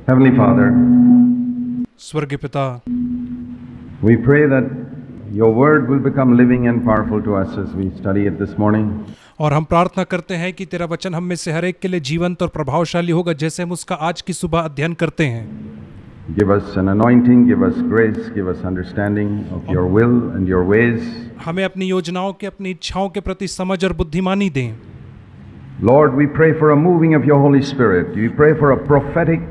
Heavenly Father, स्वर्गीय पिता, we pray that your word will become living and powerful to us as we study it this morning. और हम प्रार्थना करते हैं कि तेरा वचन हम में से हर एक के लिए जीवंत और प्रभावशाली होगा, जैसे हम उसका आज की सुबह अध्ययन करते हैं। Give us an anointing, give us grace, give us understanding of your will and your ways. हमें अपनी योजनाओं के, अपनी इच्छाओं के प्रति समझ और बुद्धिमानी दें। Lord, we pray for a moving of your Holy Spirit. We pray for a prophetic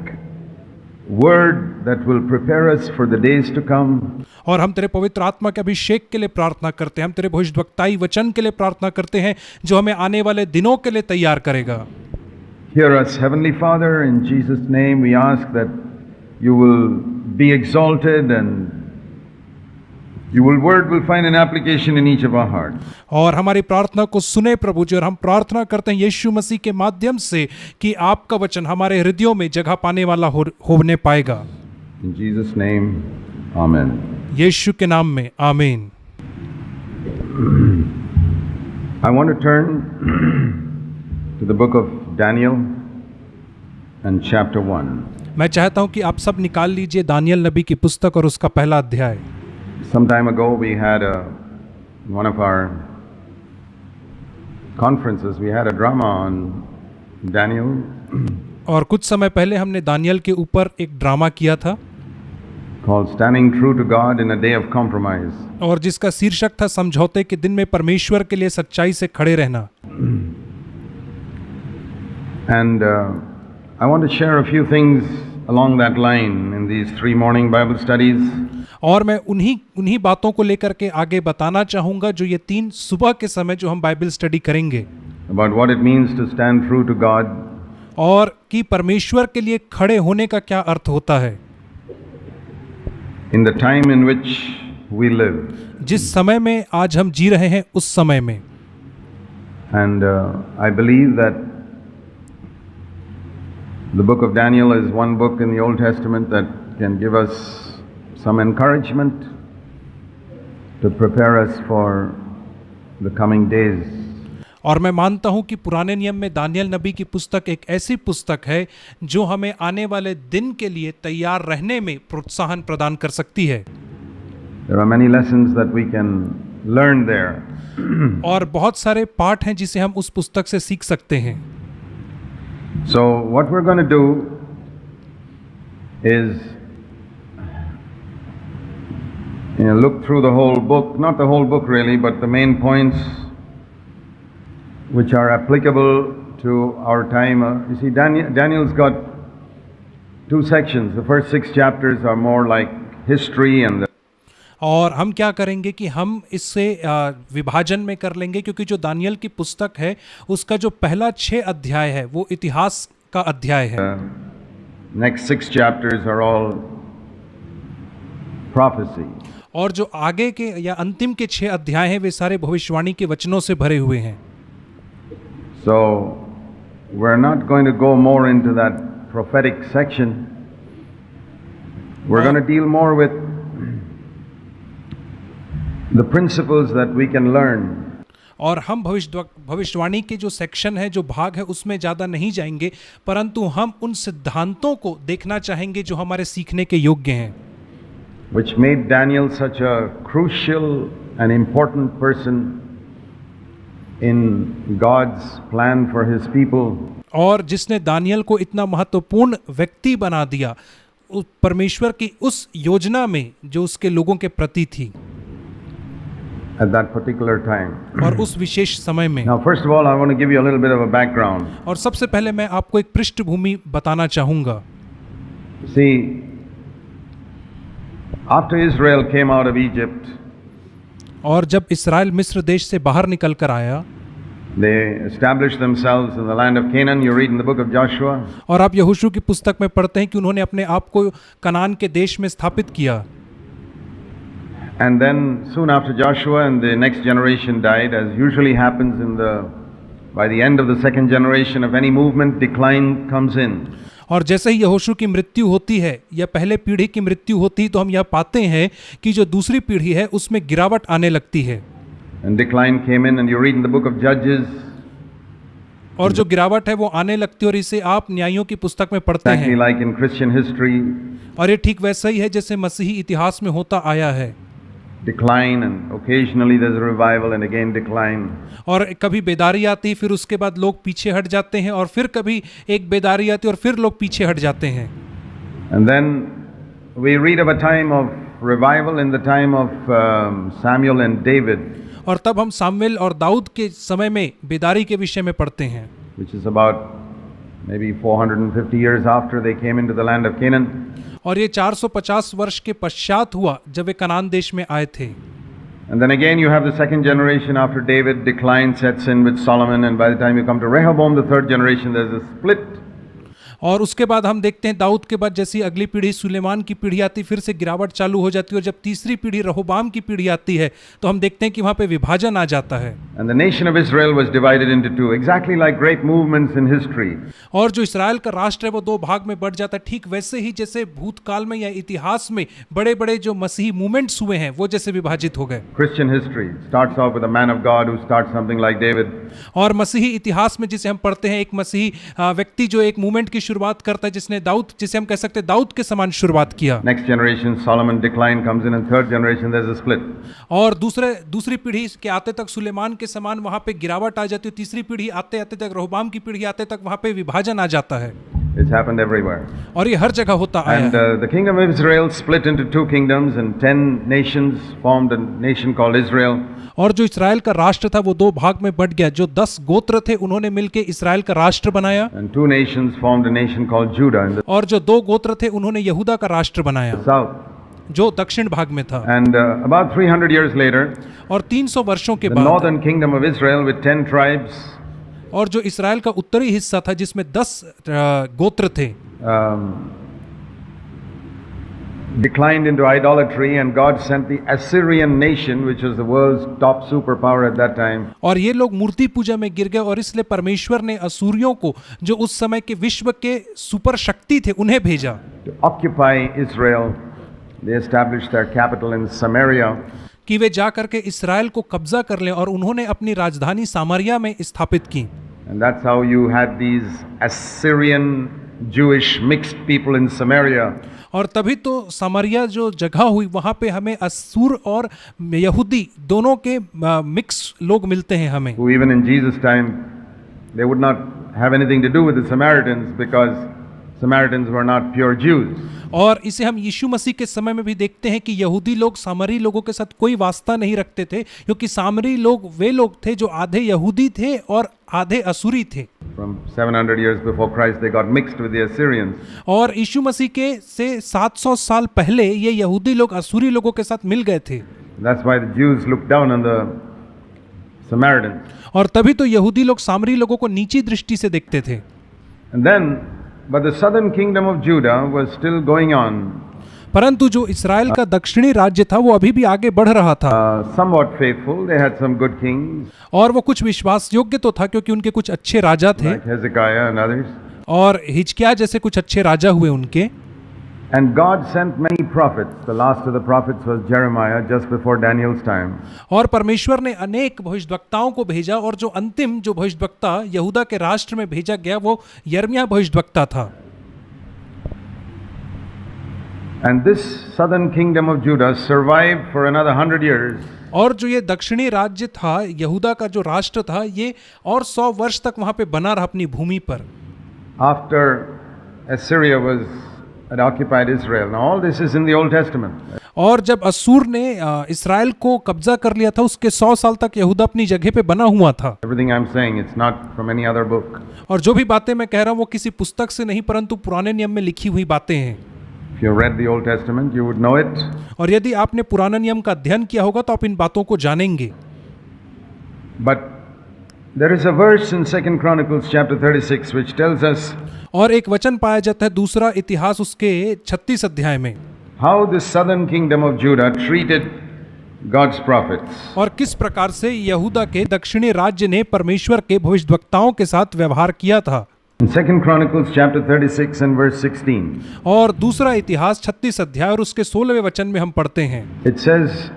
word that will prepare us for the days to come. और हम तेरे पवित्र आत्मा के अभिषेक के लिए प्रार्थना करते हैं, हम तेरे भविष्यद्वक्ताई वचन के लिए प्रार्थना करते हैं जो हमें आने वाले दिनों के लिए तैयार करेगा। Hear us, Heavenly Father, in Jesus' name we ask that you will be exalted and your word will find an application in each of our hearts. और हमारी प्रार्थना को सुने प्रभु जी, और हम प्रार्थना करते हैं यीशु मसीह के माध्यम से कि आपका वचन हमारे हृदयों में जगह पाने वाला होने पाएगा। In Jesus' name, Amen. यीशु के नाम में आमीन। I want to turn to the book of Daniel and chapter 1. मैं चाहता हूं कि आप सब निकाल लीजिए दानियल नबी की पुस्तक और उसका पहला अध्याय। Some time ago we had one of our conferences, we had a drama on Daniel. और कुछ समय पहले हमने दानियल के ऊपर एक ड्रामा किया था called Standing True to God in a Day of Compromise. और जिसका शीर्षक था समझौते के दिन में परमेश्वर के लिए सच्चाई से खड़े रहना। And I want to share a few things along that line in these 3 morning Bible studies. और मैं उन्हीं बातों को लेकर के आगे बताना चाहूँगा जो ये 3 सुबह के समय जो हम बाइबल स्टडी करेंगे, About what it means to stand true to God. और कि परमेश्वर के लिए खड़े होने का क्या अर्थ होता है In the time in which we live. जिस समय में आज हम जी रहे हैं उस समय में। And I believe that the book of Daniel is one book in the Old Testament that can give us some encouragement to prepare us for the coming days. और मैं मानता हूं कि पुराने नियम में दानियल नबी की पुस्तक एक ऐसी पुस्तक है जो हमें आने वाले दिन के लिए तैयार रहने में प्रोत्साहन प्रदान कर सकती है। There are many lessons that we can learn there. और बहुत सारे पाठ हैं जिसे हम उस पुस्तक से सीख सकते हैं। So what we're going to do is look through the whole book, not the whole book really, but the main points which are applicable to our time. You see, Daniel's got 2 sections. The first 6 chapters are more like history and और हम क्या करेंगे कि हम इससे विभाजन में कर लेंगे, क्योंकि जो दानियल की पुस्तक है उसका जो पहला 6 अध्याय है वो इतिहास का अध्याय है। Next 6 chapters are all prophecy. और जो आगे के या अंतिम के 6 अध्याय हैं वे सारे भविष्यवाणी के वचनों से भरे हुए हैं। So we're not going to go more into that prophetic section. We're going to deal more with the principles that we can learn. और हम भविष्यवाणी के जो सेक्शन है, जो भाग है, उसमें ज़्यादा नहीं जाएंगे, परंतु हम उन सिद्धांतों को देखना चाहेंगे जो हमारे सीखने के योग्य हैं। Which made Daniel such a crucial and important person in God's plan for his people. और जिसने दानियल को इतना महत्वपूर्ण व्यक्ति बना दिया परमेश्वर की उस योजना में जो उसके लोगों के प्रति थी at that particular time. और उस विशेष समय में। Now first of all I want to give you a little bit of a background. और सबसे पहले मैं आपको एक पृष्ठभूमि बताना चाहूँगा। See, after Israel came out of Egypt, और जब इस्राएल मिस्र देश से बाहर निकल कर आया, they established themselves in the land of Canaan. You read in the book of Joshua. और आप यहोशू की पुस्तक में पढ़ते हैं कि उन्होंने अपने आप को कनान के देश में स्थापित किया। And then soon after Joshua and the next generation died, as usually happens by the end of the second generation of any movement, decline comes in. और जैसे ही यहोशू की मृत्यु होती है या पहले पीढ़ी की मृत्यु होती है तो हम यह पाते हैं कि जो दूसरी पीढ़ी है उसमें गिरावट आने लगती है। And decline came in, and you read in the book of Judges और जो गिरावट है वो आने लगती है, और इसे आप न्यायों की पुस्तक में पढ़ते Exactly हैं। like in Christian history, और ये ठीक वैसा ही है जैसे मसीही इतिहास में होता आया है। decline, and occasionally there's a revival and again decline. और कभी बेदारी आती, फिर उसके बाद लोग पीछे हट जाते हैं, और फिर कभी एक बेदारी आती और फिर लोग पीछे हट जाते हैं। And then we read of a time of revival in the time of Samuel and David, और तब हम सामुएल और दाऊद के समय में बेदारी के विषय में पढ़ते हैं, which is about maybe 450 years after they came into the land of Canaan. और ये 450 वर्ष के पश्चात हुआ जब वे कनान देश में आए थे। And then again you have the second generation after David, decline sets in with Solomon, and by the time you come to Rehoboam, the third generation, there's a split. और उसके बाद हम देखते हैं दाऊद के बाद जैसी अगली पीढ़ी सुलेमान की पीढ़ी आती, फिर से गिरावट चालू हो जाती है, और जब तीसरी पीढ़ी रहोबाम की पीढ़ी आती है तो हम देखते हैं कि वहाँ पे विभाजन आ जाता है। And the nation of Israel was divided into two, exactly like great movements in history. और जो इस्राएल का राष्ट्र है वो दो भाग में बढ़ जाता है, ठीक वैसे ही जैसे भूतकाल में या इतिहास में बड़े बड़े जो मसीही मूवमेंट्स हुए हैं वो जैसे विभाजित हो गए। Christian history starts off with a man of God who starts something like David. और मसीही इतिहास में जिसे हम पढ़ते हैं, एक मसीही व्यक्ति जो एक मूवमेंट की शुरुआत करता है जिसने दाऊद, जिसे हम कह सकते हैं दाऊद के समान शुरुआत किया। Next generation, Solomon decline comes in, and third generation there's a split. और दूसरी पीढ़ी के आते तक सुलेमान के समान वहाँ पे गिरावट आ जाती है, तीसरी पीढ़ी आते आते तक, रहोबाम की पीढ़ी आते तक वहाँ पे विभाजन आ जाता है। It's happened everywhere. और ये हर जगह होता आया And है। the kingdom of Israel split into two kingdoms, and 10 nations formed a nation called Israel. और जो इस्राएल का राष्ट्र था वो दो भाग में बट गया, जो 10 गोत्र थे उन्होंने मिलकर इस्राएल का राष्ट्र बनाया, And 2 nations formed a nation called Judah in the और जो 2 गोत्र थे उन्होंने यहूदा का राष्ट्र बनाया south. जो दक्षिण भाग में था। And about 300 years later, और 300 वर्षों के the बाद northern kingdom of Israel with 10 tribes और जो इस्राएल का उत्तरी हिस्सा था जिसमें 10 गोत्र थे, declined into idolatry, and God sent the Assyrian nation, which was the world's top superpower at that time. और ये लोग मूर्ति पूजा में गिर गए, और इसलिए परमेश्वर ने असूरियों को, जो उस समय के विश्व के सुपर शक्ति थे, उन्हें भेजा To occupy Israel, they established their capital in Samaria. कि वे जा करके इस्राएल को कब्जा कर लें, और उन्होंने अपनी राजधानी सामरिया में स्थापित की। And that's how you had these Assyrian Jewish mixed people in Samaria. और तभी तो सामरिया जो जगह हुई वहाँ पे हमें असूर और यहूदी दोनों के मिक्स लोग मिलते हैं हमें, Who even in Jesus' time, they would not have anything to do with the Samaritans because Samaritans were not pure Jews. और इसे हम यीशु मसीह के समय में भी देखते हैं कि यहूदी लोग सामरी लोगों के साथ कोई वास्ता नहीं रखते थे, क्योंकि सामरी लोग वे लोग थे जो आधे यहूदी थे और आधे असुरी थे। From 700 years before Christ, they got mixed with the Assyrians. और यीशु मसीह के से 700 साल पहले ये यहूदी लोग असुरी लोगों के साथ मिल गए थे। That's why the Jews looked down on the Samaritans. और तभी तो यहूदी लोग सामरी लोगों को नीची दृष्टि से देखते थे। And then, but the southern kingdom of Judah was still going on, परंतु जो इस्राएल का दक्षिणी राज्य था वो अभी भी आगे बढ़ रहा था, somewhat faithful. They had some good kings और वो कुछ विश्वास योग्य तो था क्योंकि उनके कुछ अच्छे राजा थे, like Hezekiah and others. और हिजकिय्याह जैसे कुछ अच्छे राजा हुए उनके। And God sent many prophets. The last of the prophets was Jeremiah, just before Daniel's time. और परमेश्वर ने अनेक भविष्यद्वक्ताओं को भेजा, और जो अंतिम जो भविष्यद्वक्ता यहूदा के राष्ट्र में भेजा गया वो यिर्मयाह भविष्यद्वक्ता था। And this southern kingdom of Judah survived for another 100 years. और जो ये दक्षिणी राज्य था, यहूदा का जो राष्ट्र था, ये और 100 वर्ष तक वहां पे बना रहा अपनी भूमि पर। After Assyria had occupied Israel. Now all this is in the Old Testament. और जब असूर ने इस्राएल को कब्जा कर लिया था, उसके 100 साल तक यहूदा अपनी जगह पे बना हुआ था। Everything I'm saying, it's not from any other book. और जो भी बातें मैं कह रहा हूँ वो किसी पुस्तक से नहीं, परंतु पुराने नियम में लिखी हुई बातें हैं। If you read the Old Testament, you would know it. और यदि आपने पुराना नियम का अध्ययन किया होगा तो आप इन बातों को जानेंगे। But there is a verse in 2 Chronicles chapter 36 which tells us और एक वचन पाया जाता है दूसरा इतिहास उसके 36 अध्याय में, how the southern kingdom of Judah treated God's prophets. और किस प्रकार से यहूदा के दक्षिणी राज्य ने परमेश्वर के भविष्यद्वक्ताओं के साथ व्यवहार किया था। In 2 Chronicles chapter 36 and verse 16, और दूसरा इतिहास 36 अध्याय और उसके 16वें वचन में हम पढ़ते हैं, it says,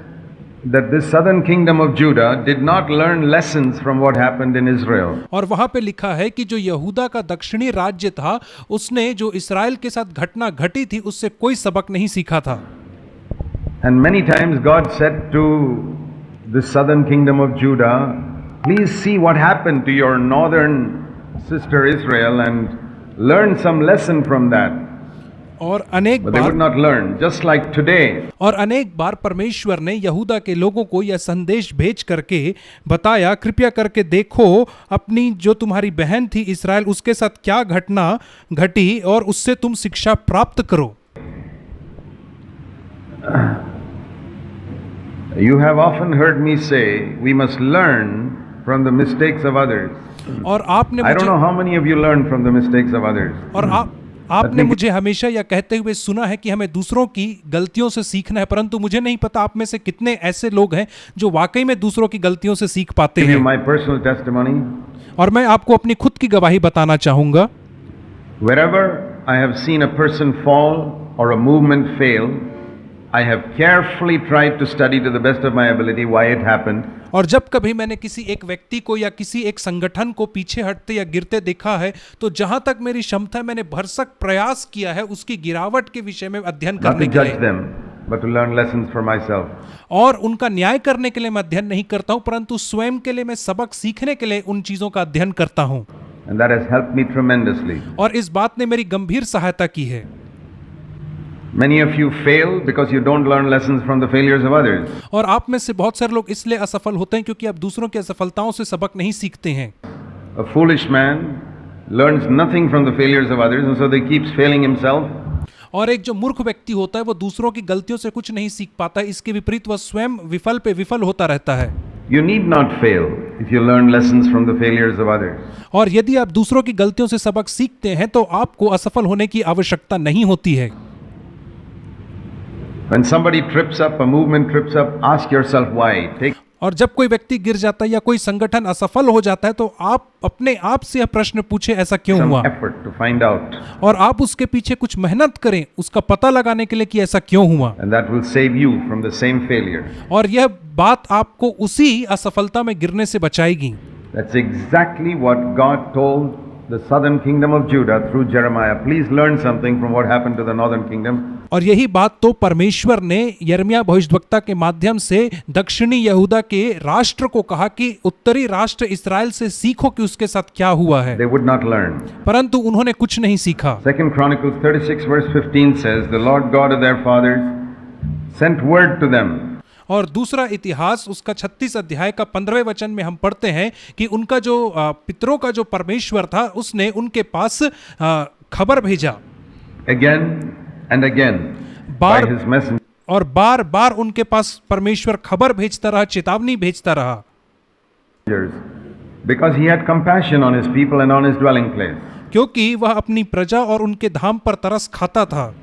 that this southern kingdom of Judah did not learn lessons from what happened in Israel. और वहां पे लिखा है कि जो यहूदा का दक्षिणी राज्य था उसने जो इस्राएल के साथ घटना घटी थी उससे कोई सबक नहीं सीखा था। And many times God said to the southern kingdom of Judah, please see what happened to your northern sister Israel and learn some lesson from that. और अनेक But they would not learn, just like today. और अनेक बार परमेश्वर ने यहूदा के लोगों को यह संदेश भेज करके बताया, कृपया करके देखो अपनी जो तुम्हारी बहन थी इस्राएल उसके साथ क्या घटना घटी और उससे तुम शिक्षा प्राप्त करो। You have often heard me say we must learn from the mistakes of others. और आपने I don't know how many of you learn from the mistakes of others. और आपने मुझे हमेशा यह कहते हुए सुना है कि हमें दूसरों की गलतियों से सीखना है, परंतु मुझे नहीं पता आप में से कितने ऐसे लोग हैं जो वाकई में दूसरों की गलतियों से सीख पाते Give you हैं। my personal testimony. और मैं आपको अपनी खुद की गवाही बताना चाहूंगा। Wherever I have seen a person fall or a movement fail, I have carefully tried to study to the best of my ability why it happened. और जब कभी मैंने किसी एक व्यक्ति को या किसी एक संगठन को पीछे हटते या गिरते देखा है तो जहां तक मेरी क्षमता है मैंने भरसक प्रयास किया है उसकी गिरावट के विषय में अध्ययन Not to करने के judge लिए। them, but to learn lessons for myself. और उनका न्याय करने के लिए मैं अध्ययन नहीं करता हूं, परंतु स्वयं के लिए मैं सबक सीखने के लिए उन चीजों का अध्ययन करता हूं। And that has helped me tremendously. और इस बात ने मेरी गंभीर सहायता की है। Many of you fail because you don't learn lessons from the failures of others. और आप में से बहुत सारे लोग इसलिए असफल होते हैं क्योंकि आप दूसरों की असफलताओं से सबक नहीं सीखते हैं। A foolish man learns nothing from the failures of others, and so they keeps failing himself. और एक जो मूर्ख व्यक्ति होता है वो दूसरों की गलतियों से कुछ नहीं सीख पाता, इसके विपरीत वह स्वयं विफल पे विफल होता रहता है। You need not fail if you learn lessons from the failures of others. और यदि आप दूसरों की गलतियों से सबक सीखते हैं तो आपको असफल होने की आवश्यकता नहीं होती है। When somebody trips up, a movement trips up, ask yourself why. Take और जब कोई व्यक्ति गिर जाता है या कोई संगठन असफल हो जाता है तो आप अपने आप से यह प्रश्न पूछे ऐसा क्यों some हुआ, effort to find out, और आप उसके पीछे कुछ मेहनत करें उसका पता लगाने के लिए कि ऐसा क्यों हुआ। and that will save you from the same failure. और यह बात आपको उसी असफलता में गिरने से बचाएगी। That's exactly what God told the southern kingdom of Judah through Jeremiah. Please learn something from what happened to the northern kingdom. और यही बात तो परमेश्वर ने यिर्मयाह भविष्यद्वक्ता के माध्यम से दक्षिणी यहूदा के राष्ट्र को कहा कि उत्तरी राष्ट्र इस्राएल से सीखो कि उसके साथ क्या हुआ है, They would not learn. परंतु उन्होंने कुछ नहीं सीखा। 2 Chronicles 36 verse 15 says, the Lord God of their fathers sent word to them. और दूसरा इतिहास उसका 36 अध्याय का 15वें वचन में हम पढ़ते हैं कि उनका जो पितरों का जो परमेश्वर था उसने उनके पास खबर भेजा Again and again by bar his messenger. और बार बार उनके पास परमेश्वर खबर भेजता रहा, चेतावनी भेजता रहा, Because he had compassion on his people and on his dwelling place. क्योंकि वह अपनी प्रजा और उनके धाम पर तरस खाता था।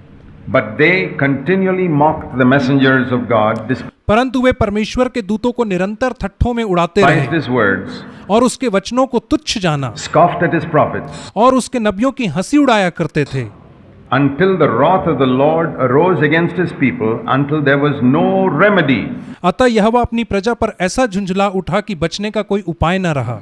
But they continually mocked the messengers of God, परंतु वे परमेश्वर के दूतों को निरंतर ठट्ठों में उड़ाते despised रहे his words, और उसके वचनों को तुच्छ जाना scoffed at his prophets, और उसके नबियों की हंसी उड़ाया करते थे, until the wrath of the Lord arose against his people, until there was no remedy. अतः यहोवा अपनी प्रजा पर ऐसा झुंझला उठा कि बचने का कोई उपाय न रहा।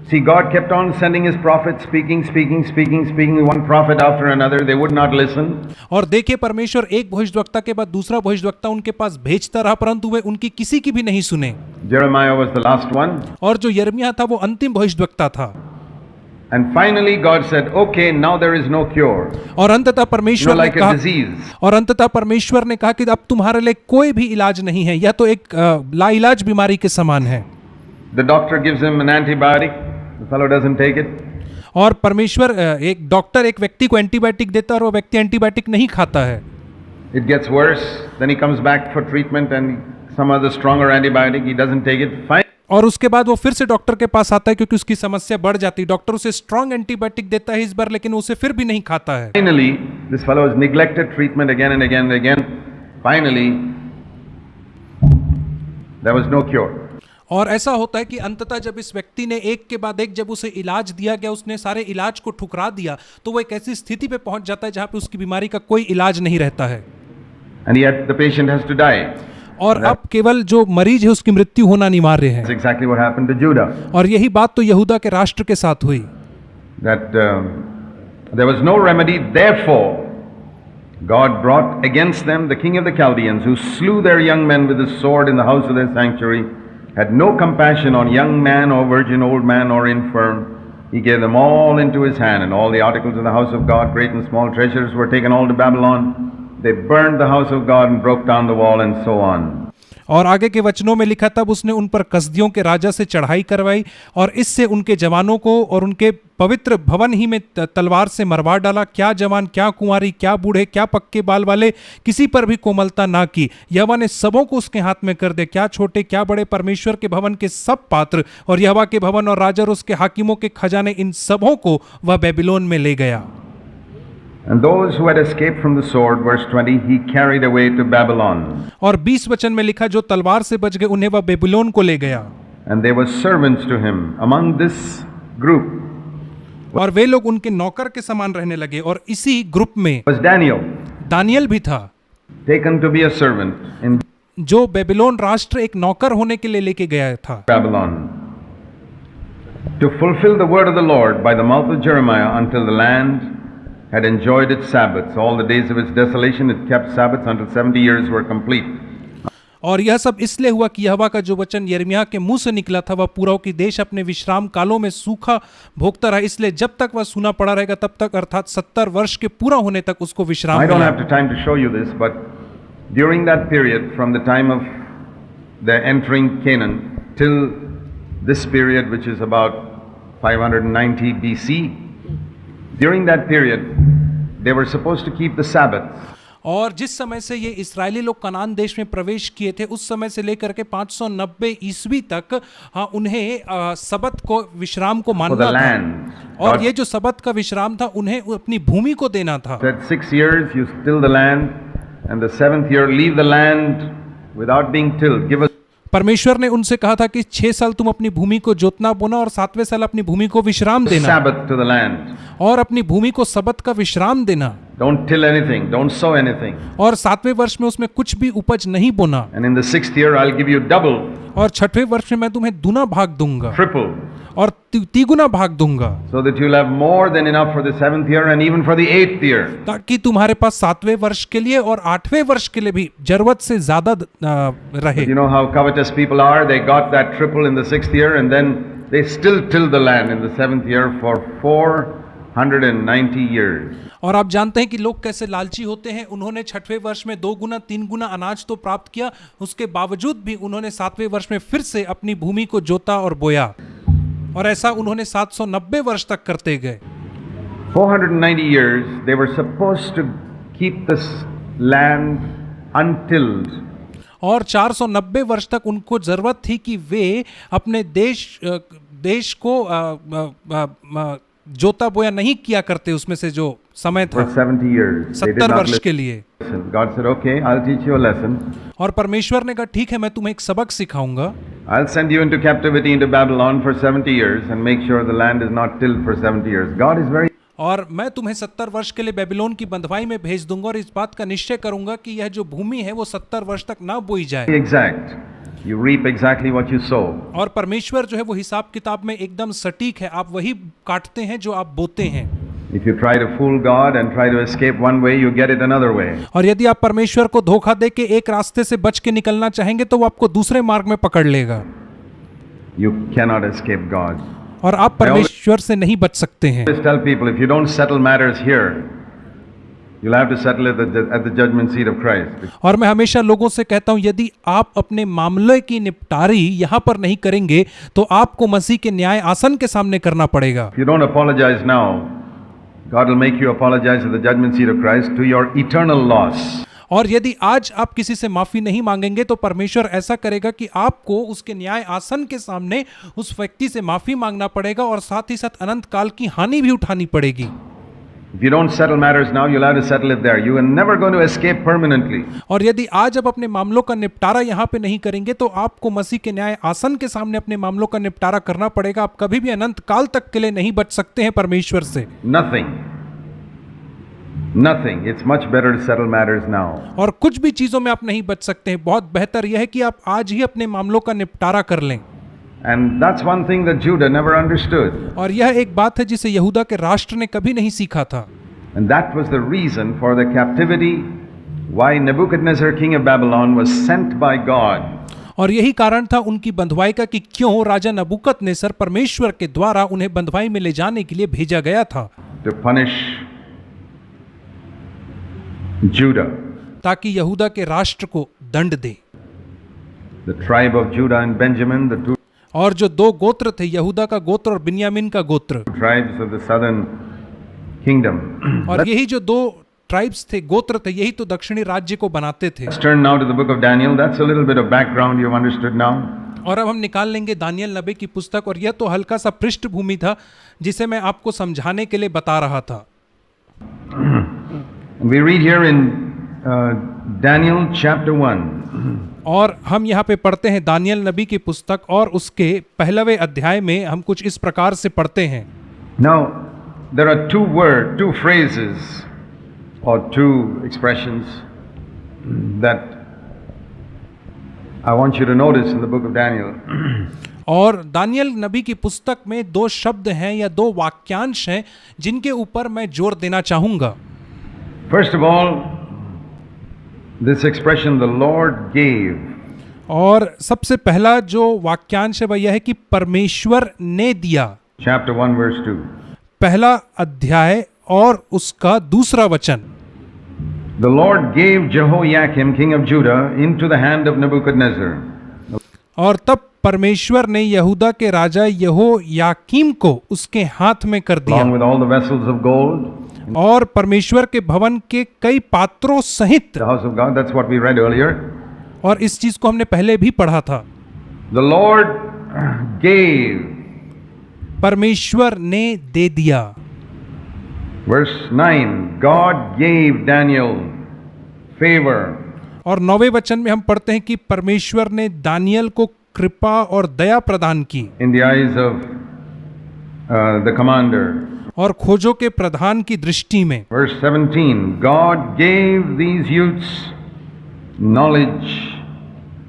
See, God kept on sending his prophets, speaking, one prophet after another. They would not listen. और देखिए परमेश्वर एक भविष्यद्वक्ता के बाद दूसरा भविष्यद्वक्ता उनके पास भेजता रहा, परंतु वे उनकी किसी की भी नहीं सुने। Jeremiah was the last one. और जो यिर्मयाह था वो अंतिम भविष्यद्वक्ता था। And finally God said, okay, now there is no cure. और अंततः परमेश्वर ने like a कहा, disease. और अंततः परमेश्वर ने कहा कि अब तुम्हारे लिए कोई भी इलाज नहीं है, यह तो एक लाइलाज बीमारी के समान है। The doctor gives him an antibiotic. The fellow doesn't take it. और परमेश्वर एक डॉक्टर एक व्यक्ति को एंटीबायोटिक देता है और वो व्यक्ति एंटीबायोटिक नहीं खाता है। It gets worse. Then he comes back for treatment and some other stronger antibiotic. He doesn't take it. Fine. और उसके बाद वो फिर से डॉक्टर के पास आता है क्योंकि उसकी समस्या बढ़ जाती है। डॉक्टर उसे स्ट्रॉन्ग एंटीबायोटिक देता है इस बार, लेकिन उसे फिर भी नहीं खाता है। Finally, this fellow has neglected treatment again and again and again. Finally, there was no cure. और ऐसा होता है कि अंततः जब इस व्यक्ति ने एक के बाद एक जब उसे इलाज दिया गया, उसने सारे इलाज को ठुकरा दिया, तो वो एक ऐसी स्थिति पे पहुंच जाता है जहां पे उसकी बीमारी का कोई इलाज नहीं रहता है। And yet the patient has to die. और अब केवल जो मरीज है उसकी मृत्यु होना अनिवार्य That's है। exactly what happened to Judah. और यही बात तो यहूदा के राष्ट्र के साथ हुई। That there was no remedy, therefore God brought against them the king of the Chaldeans, who slew their young men with the sword in the house of their sanctuary, had no compassion on young man or virgin, old man or infirm. He gave them all into his hand, and all the articles of the house of God, great and small treasures, were taken all to Babylon. They burned the house of God and broke down the wall, and so on. और आगे के वचनों में लिखा, तब उसने उन पर कसदियों के राजा से चढ़ाई करवाई और इससे उनके जवानों को और उनके पवित्र भवन ही में तलवार से मरवा डाला। क्या जवान, क्या कुंवारी, क्या बूढ़े, क्या पक्के बाल वाले, किसी पर भी कोमलता ना की। यहोवा ने सबों को उसके हाथ में कर दे, क्या छोटे क्या बड़े, परमेश्वर के भवन के सब पात्र और यहोवा के भवन और राजा और उसके हाकिमों के खजाने, इन सबों को वह बेबीलोन में ले गया। And those who had escaped from the sword, verse 20, he carried away to Babylon. और 20 वचन में लिखा, जो तलवार से बच गए उन्हें वह बेबीलोन को ले गया। And they were servants to him. Among this group और वे लोग उनके नौकर के समान रहने लगे। और इसी ग्रुप में was Daniel, दानियल भी था, taken to be a servant in जो बेबीलोन राष्ट्र एक नौकर होने के लिए लेके गया था। Babylon, to fulfill the word of the Lord by the mouth of Jeremiah, until the land had enjoyed its Sabbaths. All the days of its desolation it kept Sabbaths until 70 years were complete. और यह सब इसलिए हुआ कि यहोवा का जो वचन यिर्मयाह के मुंह से निकला था, वह पूरा हो कि देश अपने विश्राम कालों में सूखा भोगता रहा। इसलिए जब तक वह सूना पड़ा रहेगा तब तक, अर्थात 70 वर्ष के पूरा होने तक उसको विश्राम I don't मिला। have the time to show you this, but during that period, from the time of the entering Canaan till this period, which is about 590 BC, during that period, they were supposed to keep the Sabbath. और जिस समय से ये इस्राएली लोग कनान देश में प्रवेश किए थे, उस समय से लेकर के 590 ईस्वी तक उन्हें सबत को, विश्राम को For मानना the था। land. और God ये जो सबत का विश्राम था, उन्हें अपनी भूमि को देना था। said 6 years you till the land, and the 7th year leave the land without being tilled. Give us परमेश्वर ने उनसे कहा था कि 6 साल तुम अपनी भूमि को जोतना बोना और 7वें साल अपनी भूमि को विश्राम देना Sabbath to the land. और अपनी भूमि को सबत का विश्राम देना। Don't till anything, don't sow anything. और 7वें वर्ष में उसमें कुछ भी उपज नहीं बोना। And in the 6th year I'll give you double, और 6वें वर्ष में मैं तुम्हें दुना भाग दूंगा triple, और तिगुना भाग दूंगा, so that you'll have more than enough for the 7th year and even for the 8th year. ताकि तुम्हारे पास 7वें वर्ष के लिए और 8वें वर्ष के लिए भी जरूरत से ज्यादा रहे। You know how covetous people are. They got that triple in the 6th year, and then they still tilled the land in the 7th year for 490 years. और आप जानते हैं कि लोग कैसे लालची होते हैं। उन्होंने 6वें वर्ष में 2 गुना 3 गुना अनाज तो प्राप्त किया, उसके बावजूद भी उन्होंने 7वें वर्ष में फिर से अपनी भूमि को जोता और बोया, और ऐसा उन्होंने 790 वर्ष तक करते गए। 490 years they were supposed to keep this land untilled. और 490 वर्ष तक उनको जरूरत थी कि वे अपने देश को जोता बोया नहीं किया करते, उसमें से जो समय For था 70 years. They did 70 not वर्ष के लिए। listen. God said, okay, I'll teach you a lesson. और परमेश्वर ने कहा, ठीक है, मैं तुम्हें एक सबक सिखाऊंगा। I'll send you into captivity into Babylon for 70 years and make sure the land is not tilled for 70 years. God is very और मैं तुम्हें 70 वर्ष के लिए बेबीलोन की बंधुआई में भेज दूंगा और इस बात का निश्चय करूंगा कि यह जो भूमि है वो 70 वर्ष तक ना बोई जाए। exact. You reap exactly what you sow. और परमेश्वर जो है वो हिसाब किताब में एकदम सटीक है, आप वही काटते हैं जो आप बोते हैं। If you try to fool God and try to escape one way, you get it another way. और यदि आप परमेश्वर को धोखा दे के एक रास्ते से बच के निकलना चाहेंगे तो वो आपको दूसरे मार्ग में पकड़ लेगा। You cannot escape God. और आप परमेश्वर से नहीं बच सकते हैं। I always tell people, if you don't settle matters here, you'll have to settle it at the judgment seat of Christ. और मैं हमेशा लोगों से कहता हूं, यदि आप अपने मामले की निपटारी यहाँ पर नहीं करेंगे तो आपको मसीह के न्याय आसन के सामने करना पड़ेगा। If you don't apologize now, God will make you apologize at the judgment seat of Christ to your eternal loss. और यदि आज आप किसी से माफी नहीं मांगेंगे तो परमेश्वर ऐसा करेगा कि आपको उसके न्याय आसन के सामने उस व्यक्ति से माफी मांगना पड़ेगा और साथ ही साथ अनंत काल की हानि भी उठानी पड़ेगी। If you don't settle matters now, you'll have to settle it there. You are never going to escape permanently. और यदि आज आप अपने मामलों का निपटारा यहाँ पे नहीं करेंगे तो आपको मसीह के न्याय आसन के सामने अपने मामलों का निपटारा करना पड़ेगा। आप कभी भी अनंत काल तक के लिए नहीं बच सकते हैं परमेश्वर से। Nothing. Nothing. It's much better to settle matters now. और कुछ भी चीजों में आप नहीं बच सकते हैं, बहुत बेहतर यह है कि आप आज ही अपने मामलों का निपटारा कर लें। And that's one thing that Judah never understood. और यह एक बात है जिसे यहूदा के राष्ट्र ने कभी नहीं सीखा था। And that was the reason for the captivity, why Nebuchadnezzar, king of Babylon, was sent by God. और यही कारण था उनकी बंधुआई का कि क्यों राजा नबूकदनेस्सर परमेश्वर के द्वारा उन्हें बंधुआई में ले जाने के लिए भेजा गया था, To punish Judah. ताकि यहूदा के राष्ट्र को दंड दे। The tribe of Judah and Benjamin, the two और जो दो गोत्र थे, यहूदा का गोत्र और बिन्यामीन का गोत्र, tribes of the southern kingdom. और यही जो दो ट्राइब्स थे, गोत्र थे, यही तो दक्षिणी राज्य को बनाते थे। Let's turn now to the book of Daniel. That's a little bit of background you've understood now. और अब हम निकाल लेंगे दानियल नबी की पुस्तक, और यह तो हल्का सा पृष्ठभूमि था जिसे मैं आपको समझाने के लिए बता रहा था। We read here in Daniel chapter 1. और हम यहाँ पे पढ़ते हैं दानियल नबी की पुस्तक, और उसके 1वें अध्याय में हम कुछ इस प्रकार से पढ़ते हैं। Now, there are two phrases or two expressions that I want you to notice in the book of Daniel. और दानियल नबी की पुस्तक में दो शब्द हैं या दो वाक्यांश हैं जिनके ऊपर मैं जोर देना चाहूंगा। First of all, this expression, the Lord gave. और सबसे पहला जो वाक्यांश है वह यह है कि परमेश्वर ने दिया। Chapter 1 verse 2. पहला अध्याय और उसका दूसरा वचन। The Lord gave Jehoiakim, king of Judah, into the hand of Nebuchadnezzar. और तब परमेश्वर ने यहूदा के राजा यहोयाकीम को उसके हाथ में कर दिया, Along with all the vessels of gold, और परमेश्वर के भवन के कई पात्रों सहित। the house of God. That's what we read earlier. और इस चीज को हमने पहले भी पढ़ा था। The Lord gave. परमेश्वर ने दे दिया। Verse 9, God gave Daniel favor. और 9वें वचन में हम पढ़ते हैं कि परमेश्वर ने दानियल को कृपा और दया प्रदान की In the eyes of the commander. और खोजों के प्रधान की दृष्टि में। Verse 17, God gave these youths knowledge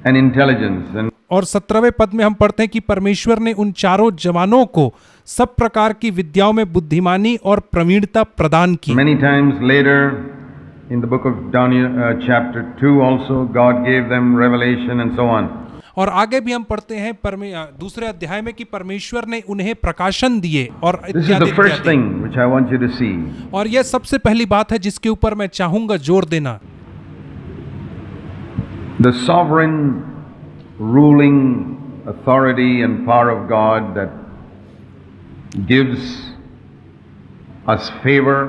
and intelligence. And और 17वें पद में हम पढ़ते हैं कि परमेश्वर ने उन चारों जवानों को सब प्रकार की विद्याओं में बुद्धिमानी और प्रवीणता प्रदान की। many times later in the book of Daniel chapter 2 also, God gave them revelation and so on. और आगे भी हम पढ़ते हैं दूसरे अध्याय में कि परमेश्वर ने उन्हें प्रकाशन दिए और This is इत्यादि the first इत्यादि। thing which I want you to see. और यह सबसे पहली बात है जिसके ऊपर मैं चाहूंगा जोर देना। The sovereign ruling authority and power of God that gives us favor.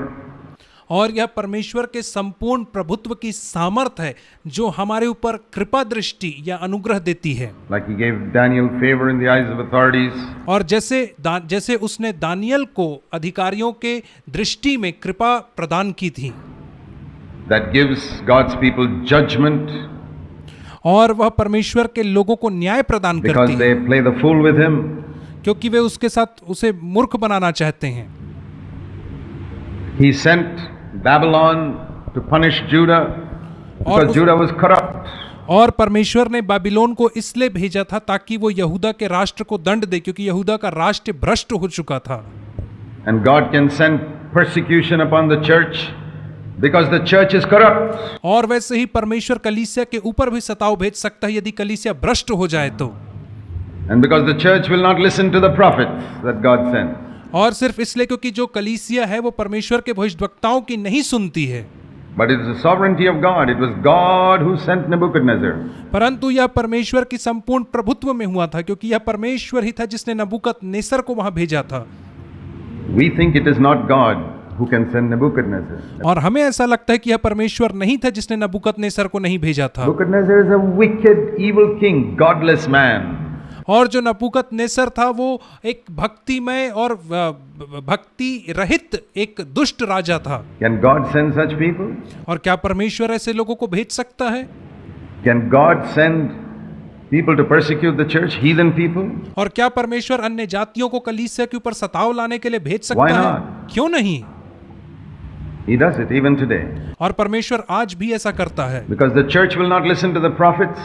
और यह परमेश्वर के संपूर्ण प्रभुत्व की सामर्थ है जो हमारे ऊपर कृपा दृष्टि या अनुग्रह देती है। Like he gave Daniel favor in the eyes of authorities. और जैसे उसने दानियल को अधिकारियों के दृष्टि में कृपा प्रदान की थी। That gives God's people judgment. और वह परमेश्वर के लोगों को न्याय प्रदान करती Because है they play the fool with him. क्योंकि वे उसके साथ उसे मूर्ख बनाना चाहते हैं। He sent Babylon to punish Judah because Judah was corrupt. और परमेश्वर ने बाबिलोन को इसलिए भेजा था ताकि वो यहूदा के राष्ट्र को दंड दे, क्योंकि यहूदा का राष्ट्र भ्रष्ट हो चुका था। And God can send persecution upon the church because the church is corrupt. और वैसे ही परमेश्वर कलीसिया के ऊपर भी सताव भेज सकता है यदि कलीसिया भ्रष्ट हो जाए तो। And because the church will not listen to the prophets that God sent. और सिर्फ इसलिए क्योंकि जो कलीसिया है वो परमेश्वर के भविष्यवक्ताओं की नहीं सुनती है। But it is the sovereignty of God. It was God who sent Nebuchadnezzar. परंतु यह परमेश्वर की संपूर्ण प्रभुत्व में हुआ था, क्योंकि यह परमेश्वर ही था जिसने नबूकदनेस्सर को वहां भेजा था। We think it is not God who can send Nebuchadnezzar. और हमें ऐसा लगता है कि यह परमेश्वर नहीं था जिसने नबूकदनेस्सर को नहीं भेजा था। Nebuchadnezzar is a wicked, evil king, godless man. और जो नबूकदनेस्सर था वो एक भक्तिमय और भक्ति रहित एक दुष्ट राजा था। Can God send such people? और क्या परमेश्वर ऐसे लोगों को भेज सकता है? Can God send people to persecute the church, heathen people? और क्या परमेश्वर अन्य जातियों को कलीसिया के ऊपर सताव लाने के लिए भेज सकता Why है? not? क्यों नहीं? He does it even today. और परमेश्वर आज भी ऐसा करता है, Because the church will not listen to the prophets.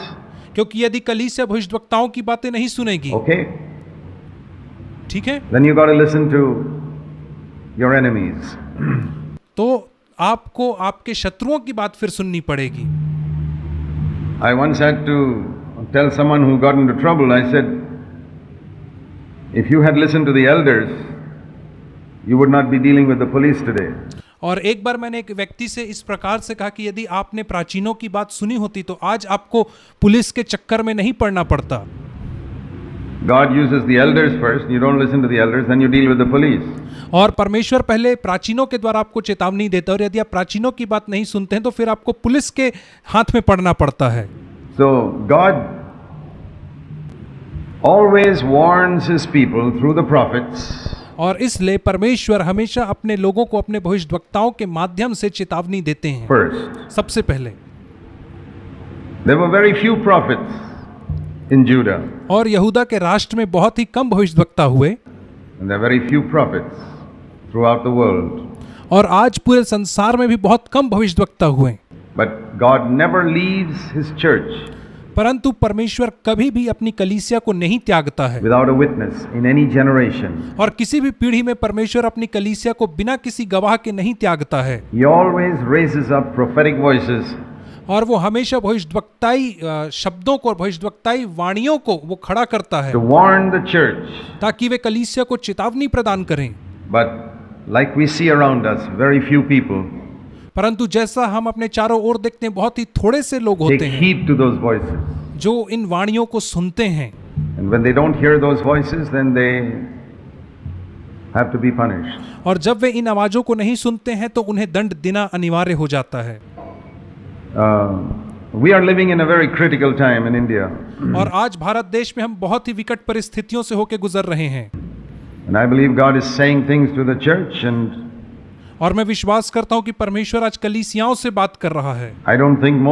क्योंकि यदि कलीसिया भविष्यवक्ताओं की बातें नहीं सुनेगी, Okay? ठीक है, Then you got to listen to your enemies. तो आपको आपके शत्रुओं की बात फिर सुननी पड़ेगी। I once had to tell someone who got into trouble, I said, if you had listened to the elders, you would not be dealing with the police today. और एक बार मैंने एक व्यक्ति से इस प्रकार से कहा कि यदि आपने प्राचीनों की बात सुनी होती तो आज आपको पुलिस के चक्कर में नहीं पड़ना पड़ता। God uses the elders first, you don't listen to the elders, then you deal with the police. और परमेश्वर पहले प्राचीनों के द्वारा आपको चेतावनी देता है, और यदि आप प्राचीनों की बात नहीं सुनते हैं तो फिर आपको पुलिस के हाथ में पड़ना पड़ता है। So God always warns his people through the prophets. और इसलिए परमेश्वर हमेशा अपने लोगों को अपने भविष्यवक्ताओं के माध्यम से चेतावनी देते हैं। First, सबसे पहले there were very few prophets in Judah, और यहूदा के राष्ट्र में बहुत ही कम भविष्यवक्ता हुए, and there are very few prophets throughout the world. और आज पूरे संसार में भी बहुत कम भविष्यवक्ता हुए। But God never leaves his church परंतु परमेश्वर कभी भी अपनी कलीसिया को नहीं त्यागता है, without a witness in any generation. और किसी भी पीढ़ी में परमेश्वर अपनी कलीसिया को बिना किसी गवाह के नहीं त्यागता है। He always raises up prophetic voices और वो हमेशा भविष्यवक्ताई शब्दों को और भविष्यवक्ताई वाणियों को वो खड़ा करता है to warn the church. ताकि वे कलीसिया को चेतावनी प्रदान करें। But like we see around us, very few people परंतु जैसा हम अपने चारों ओर देखते हैं, बहुत ही थोड़े से लोग take होते हैं heed to those voices. जो इन वाणियों को सुनते हैं, And when they don't hear those voices, then they have to be punished. और जब वे इन आवाजों को नहीं सुनते हैं तो उन्हें दंड देना अनिवार्य हो जाता है। We are living in a very critical time in India. और आज भारत देश में हम बहुत ही विकट परिस्थितियों से होकर गुजर रहे हैं, And I believe God is saying things to the church, and और मैं विश्वास करता हूं कि परमेश्वर आज कलीसियाओं से बात कर रहा है। I don't think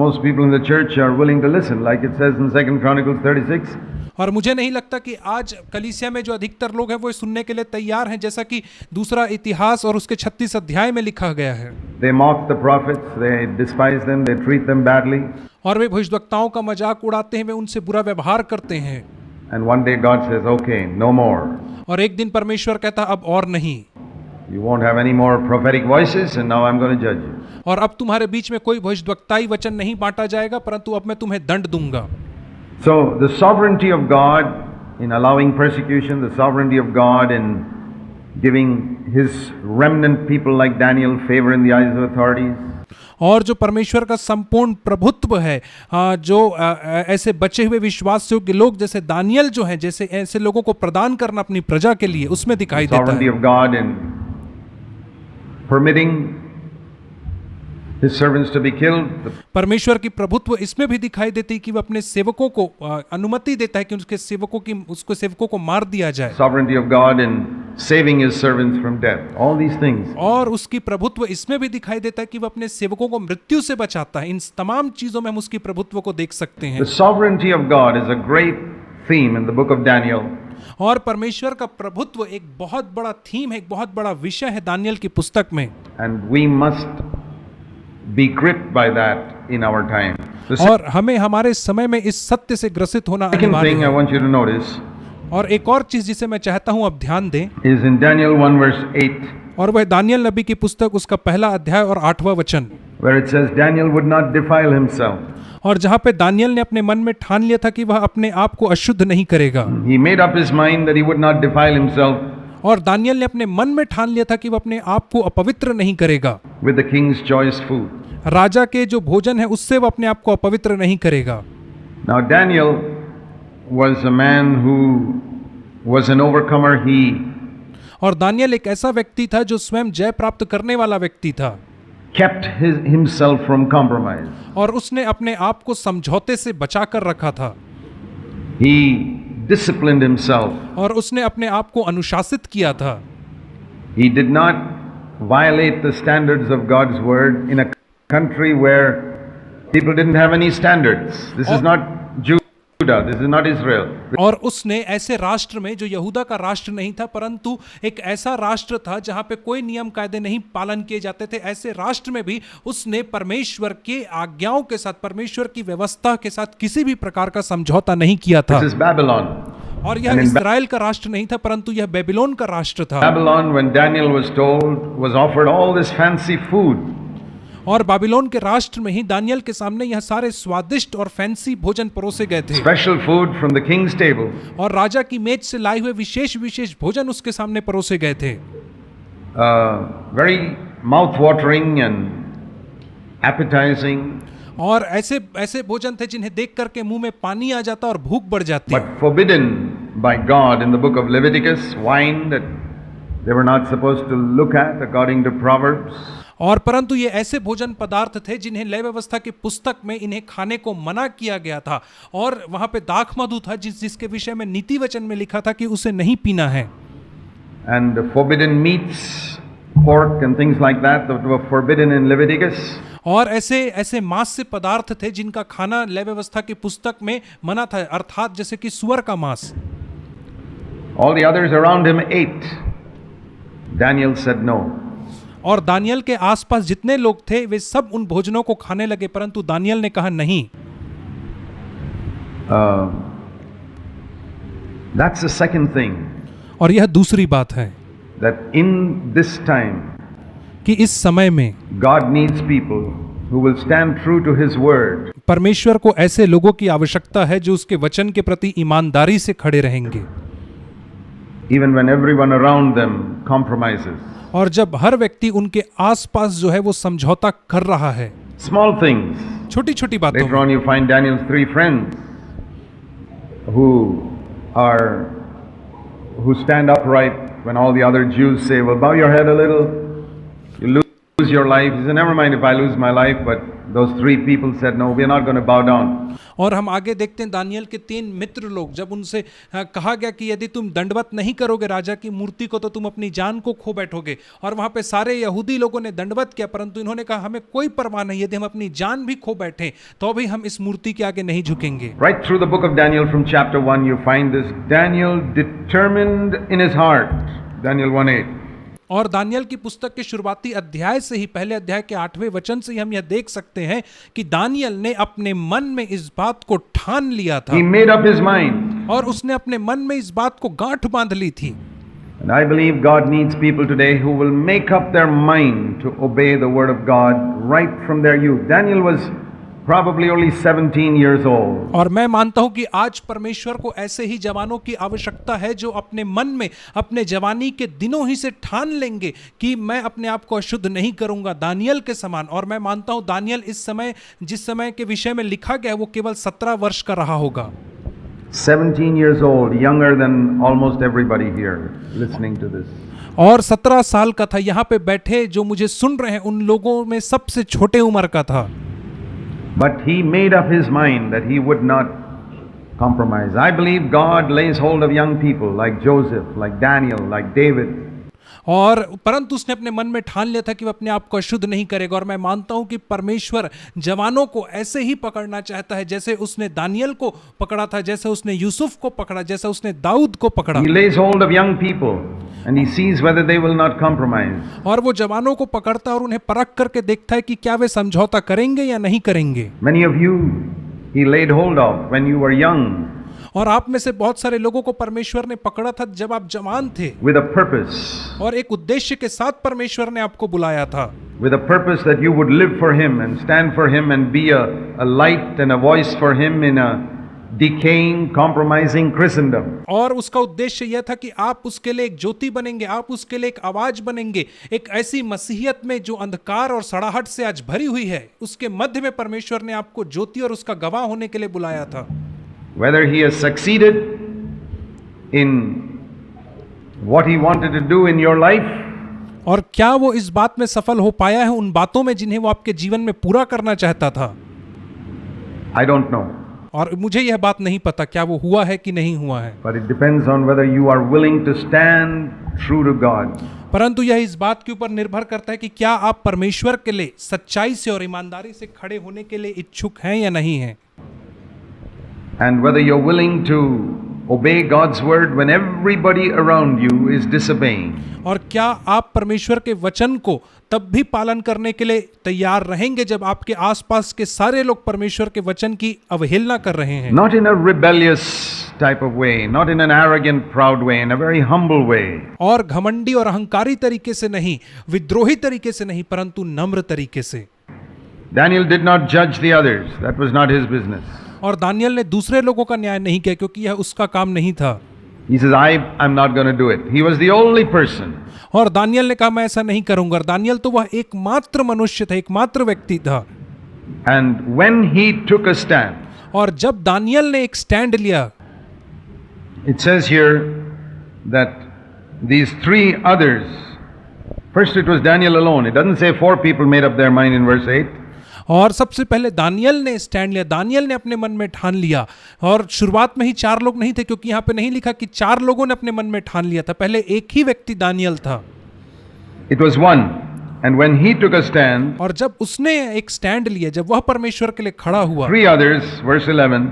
most people in the church are willing to listen, like it says in 2 Chronicles 36. और मुझे नहीं लगता कि आज कलीसिया में जो अधिकतर लोग हैं वो सुनने के लिए तैयार हैं, जैसा कि दूसरा इतिहास और उसके 36 अध्याय में लिखा गया है। They mock the prophets, they despise them, they treat them badly. और वे भविष्यवक्ताओं का मजाक उड़ाते हैं, वे उनसे बुरा व्यवहार करते हैं। And one day God says, okay, no more. और एक दिन परमेश्वर कहता अब और नहीं, You won't have any more prophetic voices, and now I'm going to judge you. और अब तुम्हारे बीच में कोई भविष्यवक्ताई वचन नहीं बांटा जाएगा, परंतु अब मैं तुम्हें दंड दूंगा। So the sovereignty of God in allowing persecution, the sovereignty of God in giving his remnant people like Daniel favor in the eyes of authorities. और जो परमेश्वर का संपूर्ण प्रभुत्व है, जो ऐसे बचे हुए विश्वास योग्य लोग जैसे दानियल जो हैं, जैसे ऐसे लोगों को प्रदान करना अपनी प्रजा के लिए, उसमें दिखाई देता Sovereignty है। of God in permitting his servants to be killed. परमेश्वर की प्रभुत्व इसमें भी दिखाई देती है कि वह अपने सेवकों को अनुमति देता है कि उसको सेवकों को मार दिया जाए। Sovereignty of God in saving his servants from death. All these things. और उसकी प्रभुत्व इसमें भी दिखाई देता है कि वह अपने सेवकों को मृत्यु से बचाता है। इन तमाम चीजों में हम उसकी प्रभुत्व को देख सकते हैं। The sovereignty of God is a great theme in the book of Daniel. और परमेश्वर का प्रभुत्व एक बहुत बड़ा थीम है, एक बहुत बड़ा विषय है दानियल की पुस्तक में। And we must be gripped by that in our time. The और हमें हमारे समय में इस सत्य से ग्रसित होना second अनिवार्य thing I है। want you to notice और एक और चीज जिसे मैं चाहता हूं अब ध्यान दें, is in Daniel 1 verse 8, और वह दानियल नबी की पुस्तक उसका पहला अध्याय और 8वां वचन, where it says Daniel would not defile himself. और जहां पे दानियल ने अपने मन में ठान लिया था कि वह अपने आप को अशुद्ध नहीं करेगा। He made up his mind that he would not defile himself और दानियल ने अपने मन में ठान लिया था कि वह अपने आप को अपवित्र नहीं करेगा, with the king's choice food. राजा के जो भोजन है उससे वह अपने आप को अपवित्र नहीं करेगा। Now Daniel was a man who was an overcomer. He और दानियल एक ऐसा व्यक्ति था जो स्वयं जय प्राप्त करने वाला व्यक्ति था, kept himself from compromise. और उसने अपने आप को समझौते से बचा कर रखा था। He disciplined himself. और उसने अपने आप को अनुशासित किया था। He did not violate the standards of God's word in a country where people didn't have any standards. This is not Judah, this is not Israel. और उसने ऐसे राष्ट्र में जो यहूदा का राष्ट्र नहीं था परंतु एक ऐसा राष्ट्र था जहां पे कोई नियम कायदे नहीं पालन किए जाते थे, ऐसे राष्ट्र में भी उसने परमेश्वर के आज्ञाओं के साथ, परमेश्वर की व्यवस्था के साथ किसी भी प्रकार का समझौता नहीं किया था। This is Babylon. और यह इस्राएल का राष्ट्र नहीं था परंतु यह बेबीलोन का राष्ट्र था। Babylon, when Daniel was told, was offered all this fancy food. और बाबिलोन के राष्ट्र में ही दानियल के सामने यह सारे स्वादिष्ट और फैंसी भोजन परोसे गए थे। Special food from the king's table. और राजा की मेज से लाए हुए विशेष विशेष भोजन उसके सामने परोसे गए थे। Very mouth-watering and appetizing. और ऐसे ऐसे भोजन थे जिन्हें देख करके मुंह में पानी आ जाता और भूख बढ़ जाती। But forbidden by God in the book of Leviticus, wine that they were not supposed to look at according to Proverbs. और परंतु ये ऐसे भोजन पदार्थ थे जिन्हें लय व्यवस्था की पुस्तक में इन्हें खाने को मना किया गया था, और वहां पे दाख मधु था जिसके विषय में नीति वचन में लिखा था कि उसे नहीं पीना है। And the forbidden meats, pork and things like that were forbidden in Leviticus. और ऐसे ऐसे मांस से पदार्थ थे जिनका खाना लय व्यवस्था की पुस्तक में मना था, अर्थात जैसे कि सुअर का मांस। All the others around him ate. Daniel said no. और दानियल के आसपास जितने लोग थे वे सब उन भोजनों को खाने लगे, परंतु दानियल ने कहा नहीं। That's the second thing. और यह दूसरी बात है That in this time, कि इस समय में God needs people who will stand true to His word. परमेश्वर को ऐसे लोगों की आवश्यकता है जो उसके वचन के प्रति ईमानदारी से खड़े रहेंगे, Even when everyone around them compromises. और जब हर व्यक्ति उनके आसपास जो है वो समझौता कर रहा है। Small things. छोटी छोटी बातों Later on you find Daniel's 3 friends who stand upright when all the other Jews say, well, bow your head a little, you lose your life. He said, never mind if I lose my life, but those 3 people said, no, we are not going to bow down. और हम आगे देखते हैं Daniel के 3 मित्र लोग, जब उनसे कहा गया कि यदि तुम दंडवत नहीं करोगे राजा की मूर्ति को तो तुम अपनी जान को खो बैठोगे, और वहां पे सारे यहूदी लोगों ने दंडवत किया, परंतु इन्होंने कहा हमें कोई परवाह नहीं, यदि हम अपनी जान भी खो बैठे तो भी हम इस मूर्ति के आगे नहीं झुकेंगे। Right through the book of Daniel from chapter 1 you find this Daniel determined in his heart. Daniel 1:8. और दानियल की पुस्तक के शुरुआती अध्याय से ही, पहले अध्याय के 8वें वचन से ही हम यह देख सकते हैं कि दानियल ने अपने मन में इस बात को ठान लिया था। He made up his mind. और उसने अपने मन में इस बात को गांठ बांध ली थी। And I believe God needs people today who will make up their mind to obey the word of God right from their youth. Daniel was probably only 17 years old. और मैं मानता हूं कि आज परमेश्वर को ऐसे ही जवानों की आवश्यकता है जो अपने मन में अपने जवानी के दिनों ही से ठान लेंगे कि मैं अपने आप को अशुद्ध नहीं करूंगा, दानियल के समान। और मैं मानता हूं दानियल इस समय, जिस समय के विषय में लिखा गया है, वो केवल 17 वर्ष का रहा होगा। 17 years old, younger than almost everybody here listening to this. और 17 साल का था, यहाँ पे बैठे जो मुझे सुन रहे हैं उन लोगों में सबसे छोटे उम्र का था। But he made up his mind that he would not compromise. I believe God lays hold of young people like Joseph, like Daniel, like David. और परंतु उसने अपने मन में ठान लिया था कि वह अपने आप को अशुद्ध नहीं करेगा। और मैं मानता हूं कि परमेश्वर जवानों को ऐसे ही पकड़ना चाहता है जैसे उसने दानियल को पकड़ा था, जैसे उसने यूसुफ को पकड़ा, जैसे उसने दाऊद को पकड़ा। He lays hold of young people and he sees whether they will not compromise. और वो जवानों को पकड़ता है और उन्हें परख करके देखता है कि क्या वे समझौता करेंगे या नहीं करेंगे। Many of you he laid hold of when you were young. और आप में से बहुत सारे लोगों को परमेश्वर ने पकड़ा था जब आप जवान थे, With a purpose. और एक उद्देश्य के साथ परमेश्वर ने आपको बुलाया था। With a purpose that you would live for him and stand for him and be a light and a voice for him in a decaying, compromising Christendom. और उसका उद्देश्य यह था कि आप उसके लिए एक ज्योति बनेंगे, आप उसके लिए एक आवाज बनेंगे, एक ऐसी मसीहियत में जो अंधकार और सड़ाहट से आज भरी हुई है, उसके मध्य में परमेश्वर ने आपको ज्योति और उसका गवाह होने के लिए बुलाया था। Whether he has succeeded in what he wanted to do in your life, और क्या वो इस बात में सफल हो पाया है उन बातों में जिन्हें वो आपके जीवन में पूरा करना चाहता था, I don't know. और मुझे यह बात नहीं पता क्या वो हुआ है कि नहीं हुआ है। But it depends on whether you are willing to stand true to God. परंतु यह इस बात के ऊपर निर्भर करता है कि क्या आप परमेश्वर के लिए सच्चाई से और ईमानदारी से खड़े होने के लिए इच्छुक हैं या नहीं हैं। and whether you're willing to obey God's word when everybody around you is disobeying. और क्या आप परमेश्वर के वचन को तब भी पालन करने के लिए तैयार रहेंगे जब आपके आसपास के सारे लोग परमेश्वर के वचन की अवहेलना कर रहे हैं? Not in a rebellious type of way, not in an arrogant, proud way, in a very humble way. और घमंडी और अहंकारी तरीके से नहीं, विद्रोही तरीके से नहीं, परंतु नम्र तरीके से। Daniel did not judge the others. That was not his business. और दानियल ने दूसरे लोगों का न्याय नहीं किया क्योंकि यह उसका काम नहीं था। He says, I'm not going to do it. He was the only person. और दानियल ने कहा मैं ऐसा नहीं करूंगा। और दानियल तो वह एकमात्र मनुष्य था, एकमात्र व्यक्ति था। And when he took a stand, और जब दानियल ने एक स्टैंड लिया, it says here that these three others, first it was Daniel alone. It doesn't say four people made up their mind in verse 8. और सबसे पहले Daniel ने stand लिया, दानियल ने अपने मन में ठान लिया। और शुरुआत में ही चार लोग नहीं थे, क्योंकि यहाँ पे नहीं लिखा कि चार लोगों ने अपने मन में ठान लिया था, पहले एक ही व्यक्ति दानियल था। It was one. And when he took a stand, और जब उसने एक स्टैंड लिया, जब वह परमेश्वर के लिए खड़ा हुआ, three others, verse 11,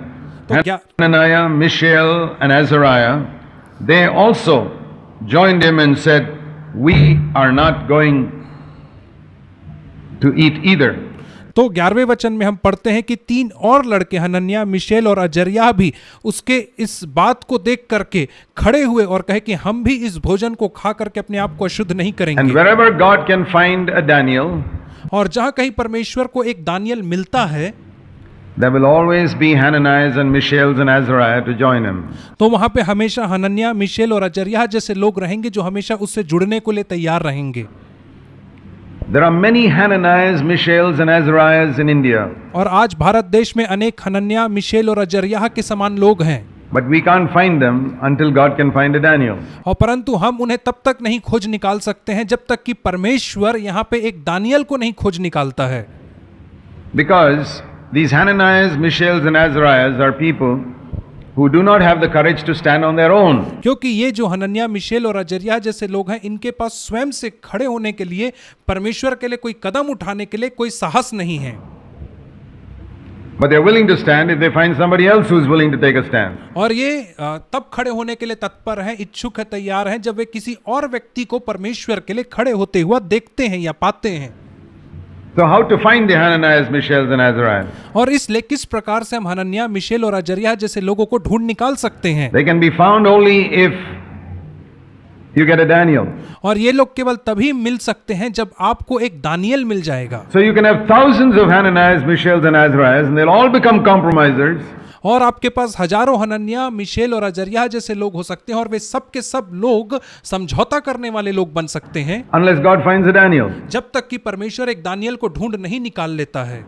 तो क्या Hananiah, Mishael, and Azariah, they also joined him and said, we are not going to eat either. तो 11वें वचन में हम पढ़ते हैं कि तीन और लड़के हनन्याह, मिशेल और अजर्याह भी उसके इस बात को देख करके खड़े हुए और कहे कि हम भी इस भोजन को खा करके अपने आप को अशुद्ध नहीं And करेंगे। wherever God can find a Daniel, और जहां कहीं परमेश्वर को एक दानियल मिलता है, there will always be Hananiahs and Mishaels and Azariah to join him. तो वहां पे हमेशा हनन्याह, मिशेल और अजर्याह जैसे लोग रहेंगे जो हमेशा उससे जुड़ने को लिए तैयार रहेंगे। There are many Hananiahs, Mishaels, and Azariahs in India, और आज भारत देश में अनेक हनन्याह, मिशेल और अजर्याह के समान लोग हैं, but we can't find them until God can find a Daniel. और परंतु हम उन्हें तब तक नहीं खोज निकाल सकते हैं जब तक कि परमेश्वर यहाँ पे एक दानियल को नहीं खोज निकालता है। Because these Hananiahs, Mishaels, and Azariahs are people who do not have the courage to stand on their own. क्योंकि ये जो हनन्याह, मिशेल और अजर्याह जैसे लोग हैं, इनके पास स्वयं से खड़े होने के लिए, परमेश्वर के लिए कोई कदम उठाने के लिए कोई साहस नहीं है। But they're willing to stand if they find somebody else who's willing to take a stand. और ये तब खड़े होने के लिए तत्पर हैं, इच्छुक है, तैयार हैं जब वे किसी और व्यक्ति को परमेश्वर के लिए खड़े होते हुआ देखते हैं या पाते हैं। So how to find the Hananiahs, Mishaels, and Azariahs? और इसलिए किस प्रकार से हम हनन्याह, मिशेल और अजर्याह जैसे लोगों को ढूंढ निकाल सकते हैं? They can be found only if you get a Daniel. और ये लोग केवल तभी मिल सकते हैं जब आपको एक दानियल मिल जाएगा। So you can have thousands of Hananiahs, Mishaels, and Azariahs, and they'll all become compromisers. और आपके पास हजारों हनन्याह, मिशेल और अजर्याह जैसे लोग हो सकते हैं और वे सब के सब लोग समझौता करने वाले लोग बन सकते हैं, Unless God finds a Daniel. जब तक कि परमेश्वर एक दानियल को ढूंढ नहीं निकाल लेता है।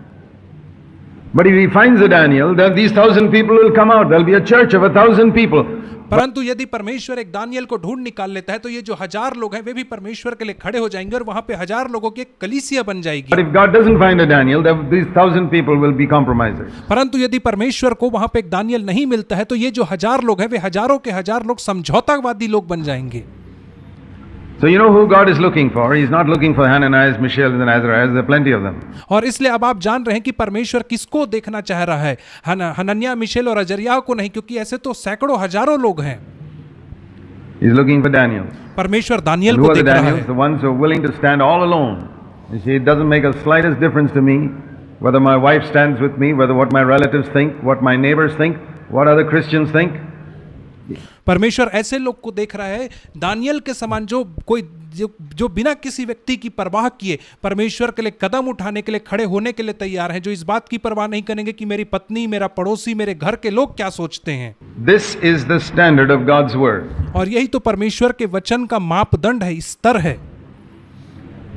But if he finds a Daniel, then these 1,000 people will come out. There'll be a church of 1,000 people. परंतु यदि परमेश्वर एक दानियल को ढूंढ निकाल लेता है तो ये जो हजार लोग हैं वे भी परमेश्वर के लिए खड़े हो जाएंगे और वहां पे हजार लोगों की एक कलीसिया बन But जाएगी। if God doesn't find a Daniel, then these 1,000 people will be compromisers. परंतु यदि परमेश्वर को वहां पे एक दानियल नहीं मिलता है तो ये जो हजार लोग हैं वे हजारों के हजार लोग समझौतावादी लोग बन जाएंगे। So you know who God is looking for? He's not looking for Hananiahs, Mishaels, and Azariahs. There are plenty of them. और इसलिए अब आप जान रहे हैं कि परमेश्वर किसको देखना चाह रहा है, हनन्याह, मिशेल और अजर्याह को नहीं, क्योंकि ऐसे तो सैकड़ों हजारों लोग हैं। He's looking for Daniel. परमेश्वर दानियल And who को are the देख रहा Daniels? है। The ones who are willing to stand all alone. You see, it doesn't make a slightest difference to me whether my wife stands with me, whether what my relatives think, what my neighbors think, what other Christians think. परमेश्वर ऐसे लोग को देख रहा है, Daniel के समान जो बिना किसी व्यक्ति की परवाह किए परमेश्वर के लिए कदम उठाने के लिए, खड़े होने के लिए तैयार हैं, जो इस बात की परवाह नहीं करेंगे कि मेरी पत्नी, मेरा पड़ोसी, मेरे घर के लोग क्या सोचते हैं। This is the standard of God's word. और यही तो परमेश्वर के वचन का मापदंड है, स्तर है।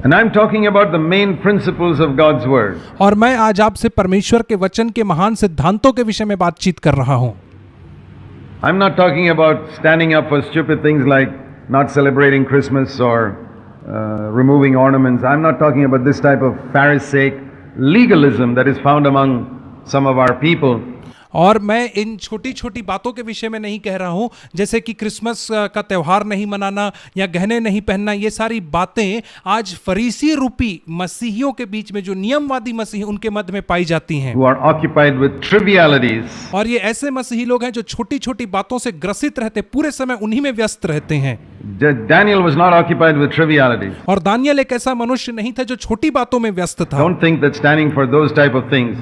And I'm talking about the main principles of God's word. और मैं आज आपसे परमेश्वर के वचन के महान सिद्धांतों के विषय में बातचीत कर रहा हूं। I'm not talking about standing up for stupid things like not celebrating Christmas or removing ornaments. I'm not talking about this type of Pharisaic legalism that is found among some of our people. और मैं इन छोटी छोटी बातों के विषय में नहीं कह रहा हूं, जैसे कि क्रिसमस का त्यौहार नहीं मनाना या गहने नहीं पहनना। ये सारी बातें आज फरीसी रूपी मसीहियों के बीच में, जो नियमवादी मसीही, उनके मध्य में पाई जाती हैं। who are occupied with trivialities. और ये ऐसे मसीही लोग हैं जो छोटी छोटी बातों से ग्रसित रहते, पूरे समय उन्हीं में व्यस्त रहते हैं। Daniel was not occupied with trivialities. और दानियल एक ऐसा मनुष्य नहीं था जो छोटी बातों में व्यस्त था। Don't think that standing for those type of things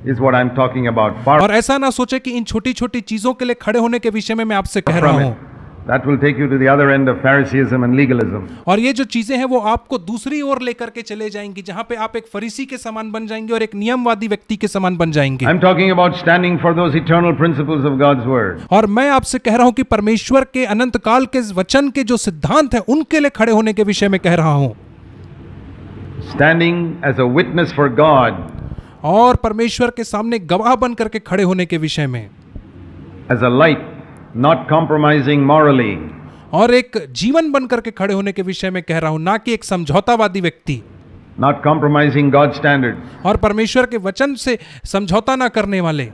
is what I'm talking about. Far और ऐसा ना सोचे कि इन छोटी छोटी चीजों के लिए खड़े होने के विषय में मैं आपसे कह रहा from हूं। it. That will take you to the other end of Phariseeism and legalism. और ये जो चीजें हैं वो आपको दूसरी ओर लेकर के चले जाएंगी, जहां पे आप एक फरीसी के समान बन जाएंगे और एक नियमवादी व्यक्ति के समान बन जाएंगे। I'm talking about standing for those eternal principles of God's word. और मैं आपसे कह रहा हूं कि परमेश्वर के अनंत काल के वचन के जो सिद्धांत हैं उनके लिए खड़े होने के विषय में कह रहा हूं। Standing as a witness for God, और परमेश्वर के सामने गवाह बन करके खड़े होने के विषय में, as a light, not compromising morally. और एक जीवन बन करके खड़े होने के विषय में कह रहा हूं, ना कि एक समझौतावादी व्यक्ति, Not compromising God's standards. और परमेश्वर के वचन से समझौता ना करने वाले,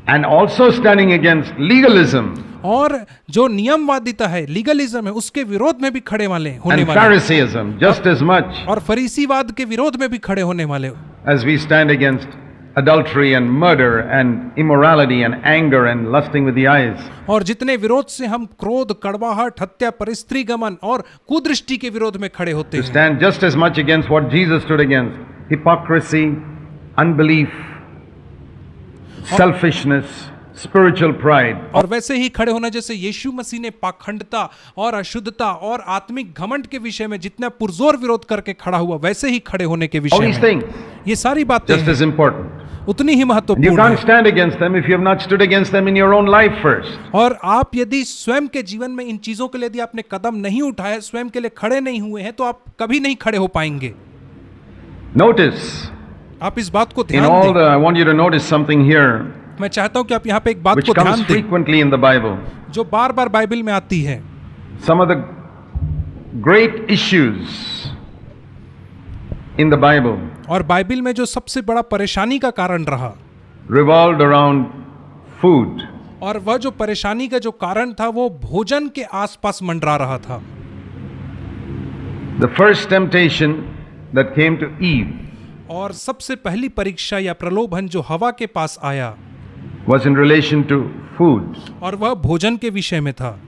And also standing against legalism और जो नियमवादिता है, लीगलिज्म है, उसके विरोध में भी खड़े वाले होने and वाले, Phariseeism just as much और फरीसीवाद के विरोध में भी खड़े होने वाले। as we stand against adultery and murder and immorality and anger and lusting with the eyes. और जितने विरोध से हम क्रोध, कड़वाहट, हत्या, परिस्त्री गमन और कुदृष्टि के विरोध में खड़े होते To हैं, stand just as much against what Jesus stood against: hypocrisy, unbelief, selfishness, spiritual pride. और वैसे ही खड़े होना जैसे यीशु मसीह ने पाखंडता और अशुद्धता और आत्मिक घमंड के विषय में जितना पुरजोर विरोध करके खड़ा हुआ, वैसे ही खड़े होने के All विषय these में। things ये सारी बातें just as important. उतनी ही You महत्वपूर्ण can't है। stand against them if you have not stood against them in your own life first. और आप यदि स्वयं के जीवन में इन चीजों के लिए यदि आपने कदम नहीं उठाया, स्वयं के लिए खड़े नहीं हुए हैं, तो आप कभी नहीं खड़े हो पाएंगे। Notice, आप इस बात को in ध्यान all दें। I want you to notice something here मैं चाहता हूं कि आप यहाँ पे एक बात which को ध्यान comes दें, frequently in the Bible. जो बार बार बाइबल में आती है। Some of the great issues in the Bible और बाइबल में जो सबसे बड़ा परेशानी का कारण रहा, revolved around food. और वह जो परेशानी का जो कारण था वो भोजन के आसपास मंडरा रहा था। The first temptation that came to Eve और सबसे पहली परीक्षा या प्रलोभन जो हवा के पास आया was in relation to food. और वह भोजन के विषय में था।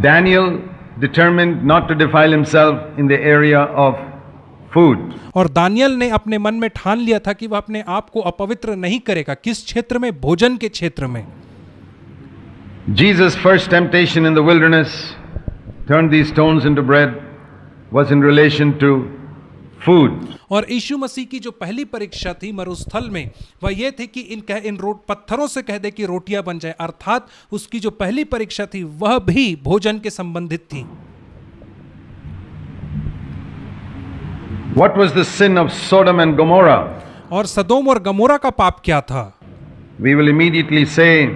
Daniel determined not to defile himself in the area of food. और दानियल ने अपने मन में ठान लिया था कि वह अपने आप को अपवित्र नहीं करेगा। किस क्षेत्र में? भोजन के क्षेत्र में। Jesus' first temptation in the wilderness, turn these stones into bread, was in relation to food. और यीशु मसीह की जो पहली परीक्षा थी मरुस्थल में, वह यह थी कि इन पत्थरों से कह दे कि रोटियां बन जाए, अर्थात उसकी जो पहली परीक्षा थी वह भी भोजन के संबंधित थी। What was the sin of Sodom and Gomorrah? और सदोम और गमोरा का पाप क्या था? We will immediately say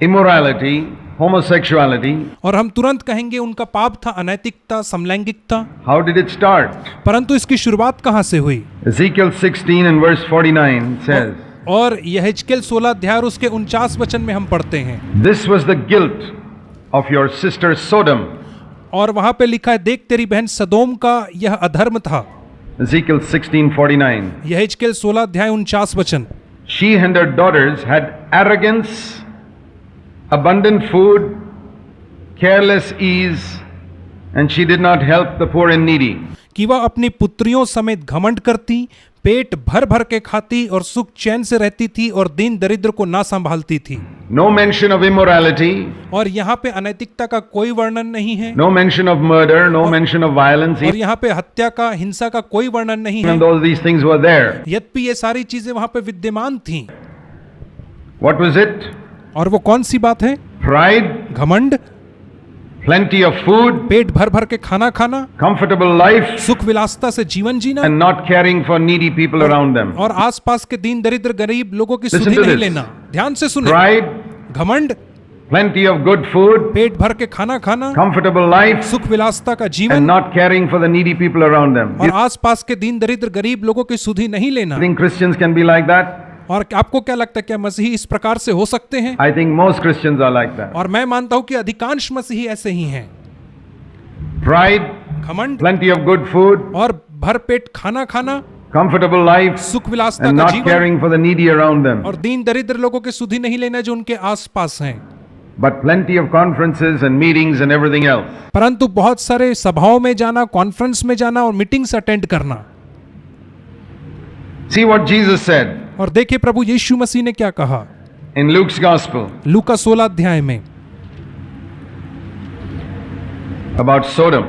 immorality, homosexuality. और हम तुरंत कहेंगे उनका पाप था अनैतिकता, समलैंगिकता। How did it start? परंतु इसकी शुरुआत कहां से हुई? Ezekiel 16 and verse 49 says, और यहेजकेल 16 अध्याय उसके 49 वचन में हम पढ़ते हैं, This was the guilt of your sister Sodom. और वहां पे लिखा है, देख तेरी बहन सदोम का यह अधर्म था। Ezekiel 16:49. यहेजकेल 16 अध्याय 49 वचन। She and her daughters had arrogance, abundant food, careless ease, and she did not help the poor and needy. कि वह अपनी पुत्रियों समेत घमंड करती, पेट भर भर के खाती और सुख चैन से रहती थी और दीन दरिद्र को ना संभालती थी। No mention of immorality, और यहाँ पे अनैतिकता का कोई वर्णन नहीं है, no mention of murder, no mention of violence, और यहाँ पे हत्या का, हिंसा का कोई वर्णन नहीं है, even though these things were there. यद्यपि ये सारी चीजें वहां पे विद्यमान थीं। What was it? और वो कौन सी बात है? Pride, घमंड, plenty of food, पेट भर भर के खाना खाना, comfortable life, सुख विलासता से जीवन जीना, and not caring for needy people around them. और आसपास के दीन दरिद्र गरीब लोगों की Listen सुधि to नहीं this. लेना। ध्यान से सुने। Pride, घमंड, plenty of good food, पेट भर के खाना खाना, comfortable life, सुख विलासता का and जीवन, not caring for the needy people around them. और You आसपास के दीन दरिद्र गरीब लोगों की सुधि नहीं लेना। think Christians can be like that? और आपको क्या लगता है, क्या मसीही इस प्रकार से हो सकते हैं? I think most Christians are like that. और मैं मानता हूं कि अधिकांश मसीही ऐसे ही हैं। Pride, घमंड plenty of good food, और भरपेट खाना खाना, comfortable life, सुख विलासता and का not जीवन, caring for the needy around them. और दीन दरिद्र लोगों के सुधि नहीं लेना जो उनके आसपास हैं। But plenty of conferences and meetings and everything else. परंतु बहुत सारे सभाओं में जाना, कॉन्फ्रेंस में जाना और मीटिंग्स अटेंड करना। See what Jesus said और देखिए प्रभु यीशु मसीह ने क्या कहा in Luke's Gospel लूका 16 अध्याय में about Sodom.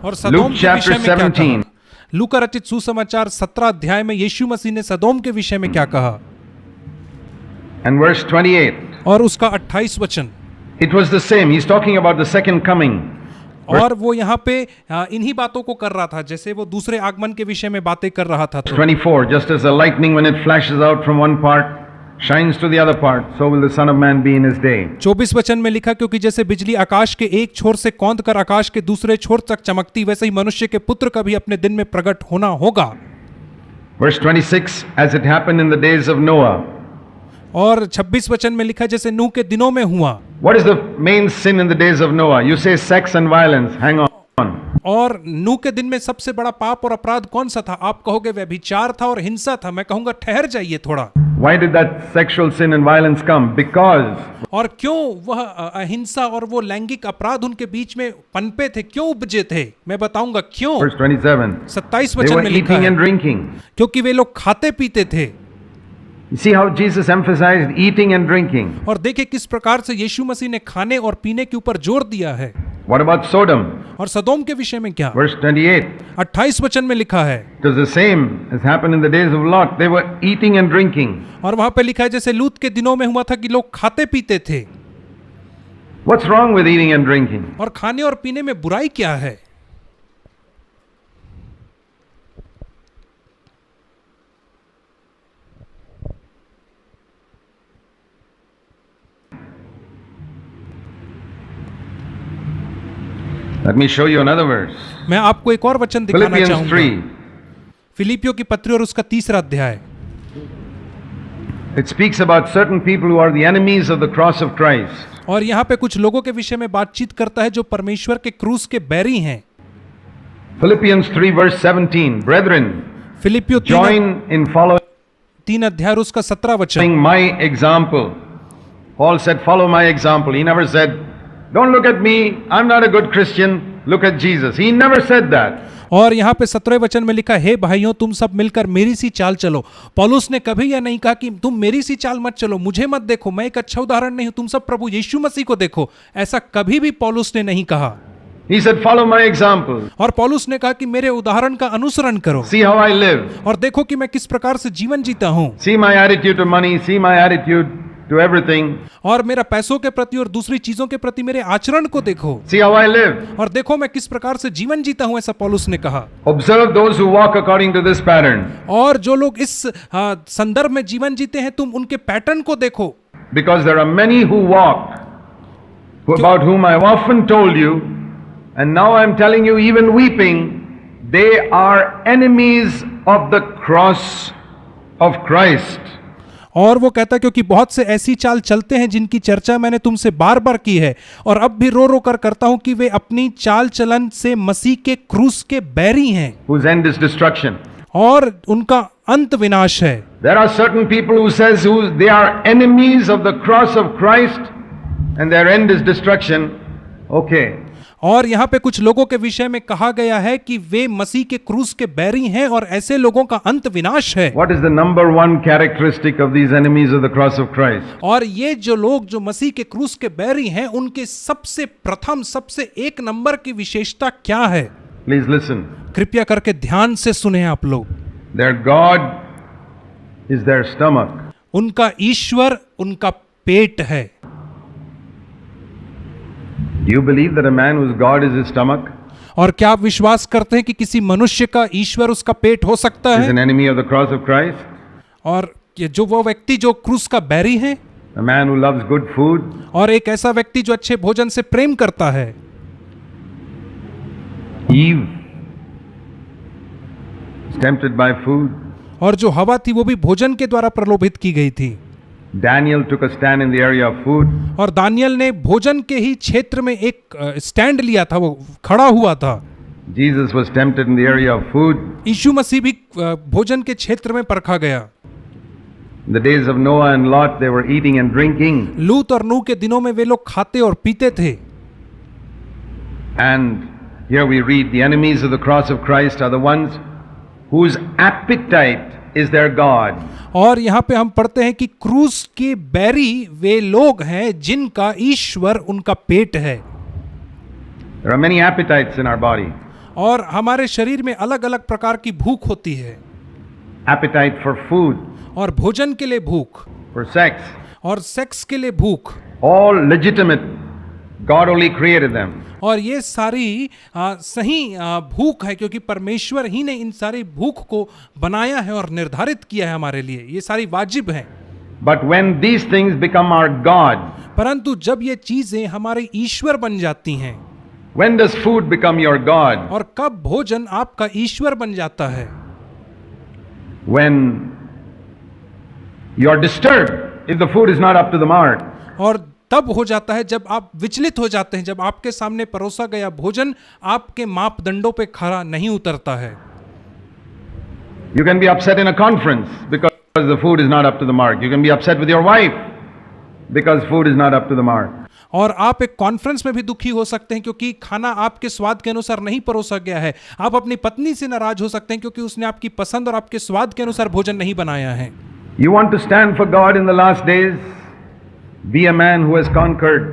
और सदोम Luke के chapter विषय में क्या 17. कहा? लूका रचित सुसमाचार 17 अध्याय में यीशु मसीह ने सदोम के विषय में क्या कहा? And verse 28. और उसका 28 वचन। It was the same. He's talking about the second coming. और वो यहाँ पे इन्हीं बातों को कर रहा था, जैसे वो दूसरे आगमन के विषय में बातें कर रहा था। तो 24. Just as the lightning when it flashes out from one part shines to the other part, so will the Son of Man be in his day. 24 वचन में लिखा, क्योंकि जैसे बिजली आकाश के एक छोर से कौंध कर आकाश के दूसरे छोर तक चमकती, वैसे ही मनुष्य के पुत्र का भी अपने दिन में प्रकट होना होगा। Verse 26. As it happened in the days of Noah. और 26 वचन में लिखा, जैसे नूह के दिनों में हुआ। What is the main sin in the days of Noah? You say sex and violence. Hang on. और नूह के दिन में सबसे बड़ा पाप और अपराध कौन सा था? आप कहोगे व्यभिचार था और हिंसा था। मैं कहूंगा ठहर जाइए थोड़ा। Why did that sexual sin and violence come? Because और क्यों वह अहिंसा और वो लैंगिक अपराध उनके बीच में पनपे थे, क्यों उपजे थे? मैं बताऊंगा क्यों। verse 27. 27 They वचन were में लिखा eating है, and drinking. क्योंकि वे लोग खाते पीते थे। You see how Jesus emphasized eating and drinking. और देखिए किस प्रकार से यीशु मसीह ने खाने और पीने के ऊपर जोर दिया है। What about Sodom? और सदोम के विषय में क्या? Verse 28. 28 वचन में लिखा है, It was the same as happened in the days of Lot. They were eating and drinking. और वहां पे लिखा है जैसे लूत के दिनों में हुआ था कि लोग खाते पीते थे। What's wrong with eating and drinking? और खाने और पीने में बुराई क्या है? Let me show you another verse. मैं आपको एक और वचन दिखाना Philippians चाहूंगा। 3. फिलिपियों की पत्री और उसका 3रा अध्याय। It speaks about certain people who are the enemies of the cross of Christ. और यहाँ पे कुछ लोगों के विषय में बातचीत करता है जो परमेश्वर के क्रूस के बैरी हैं। Philippians 3 verse 17. Brethren, फिलिपियो join in following 3 अध्याय और उसका 17 वचन। my example. Paul said, follow my example. He never said, don't look at me, I'm not a good Christian, look at Jesus. He never said that. और यहाँ पे 17वें वचन में लिखा, हे भाइयों तुम सब मिलकर मेरी सी चाल चलो। पौलुस ने कभी यह नहीं कहा कि तुम मेरी सी चाल मत चलो, मुझे मत देखो, मैं एक अच्छा उदाहरण नहीं हूं, तुम सब प्रभु यीशु मसीह को देखो। ऐसा कभी भी पौलुस ने नहीं कहा। He said, follow my example. और पौलुस ने कहा कि मेरे उदाहरण का अनुसरण करो See how I live. और देखो कि मैं किस प्रकार से जीवन जीता हूं, See my attitude to money. See my attitude to everything. और मेरा पैसों के प्रति और दूसरी चीजों के प्रति मेरे आचरण को देखो See how I live. और देखो मैं किस प्रकार से जीवन जीता हूं, ऐसा पौलुस ने कहा। Observe those who walk according to this pattern. और जो लोग इस संदर्भ में जीवन जीते हैं, तुम उनके पैटर्न को देखो। Because there are many who walk, about whom I have often told you, and now I am telling you even weeping, they are enemies of the cross of Christ. और वो कहता क्योंकि बहुत से ऐसी चाल चलते हैं जिनकी चर्चा मैंने तुमसे बार बार की है और अब भी रो रो कर करता हूं कि वे अपनी चाल चलन से मसीह के क्रूस के बैरी हैं, Whose end is destruction. और उनका अंत विनाश है। There are certain people who says who they are enemies of the cross of Christ and their end is destruction. Okay. और यहाँ पे कुछ लोगों के विषय में कहा गया है कि वे मसीह के क्रूस के बैरी हैं और ऐसे लोगों का अंत विनाश है। What is the number one characteristic of these enemies of the cross of Christ? और ये जो लोग जो मसीह के क्रूस के बैरी हैं, उनके सबसे प्रथम सबसे एक नंबर की विशेषता क्या है? Please listen. कृपया करके ध्यान से सुने आप लोग। Their God is their stomach. उनका ईश्वर उनका पेट है। Do you believe that a man whose God is his stomach और क्या आप विश्वास करते हैं कि किसी मनुष्य का ईश्वर उसका पेट हो सकता is है? an enemy of the cross of Christ? और ये जो वो व्यक्ति जो क्रूस का बैरी है, A man who loves good food? और एक ऐसा व्यक्ति जो अच्छे भोजन से प्रेम करता है। Eve is tempted by food. और जो हवा थी वो भी भोजन के द्वारा प्रलोभित की गई थी। Daniel took a stand in the area of food. और दानियल ने भोजन के ही क्षेत्र में एक स्टैंड लिया था, वो खड़ा हुआ था। Jesus was tempted in the area of food. यीशु मसीह भी भोजन के क्षेत्र में परखा गया। In the days of Noah and Lot, they were eating and drinking. लूत और नूह के दिनों में वे लोग खाते और पीते थे। And here we read, the enemies of the cross of Christ are the ones whose appetite is their God. और यहाँ पे हम पढ़ते हैं कि क्रूस के बैरी वे लोग हैं जिनका ईश्वर उनका पेट है। There are many appetites in our body. और हमारे शरीर में अलग अलग प्रकार की भूख होती है। Appetite for food, और भोजन के लिए भूख, for sex, और सेक्स के लिए भूख, all legitimate. God only created them. और ये सारी सही भूख है, क्योंकि परमेश्वर ही ने इन सारी भूख को बनाया है और निर्धारित किया है हमारे लिए। ये सारी वाजिब हैं। But when these things become our God, परंतु जब ये चीजें हमारे ईश्वर बन जाती हैं, when does food become your God? और कब भोजन आपका ईश्वर बन जाता है? When you are disturbed if the food is not up to the mark. और तब हो जाता है जब आप विचलित हो जाते हैं, जब आपके सामने परोसा गया भोजन आपके मापदंडों पे खरा नहीं उतरता है। You can be upset in a conference because the food is not up to the mark. You can be upset with your wife because food is not up to the mark. और आप एक conference में भी दुखी हो सकते हैं क्योंकि खाना आपके स्वाद के अनुसार नहीं परोसा गया है। आप अपनी पत्नी से नाराज हो सकते हैं क्योंकि उसने आपकी पसंद और आपके स्वाद के अनुसार भोजन नहीं बनाया है। You want to stand for God in the last days? Be a man who has conquered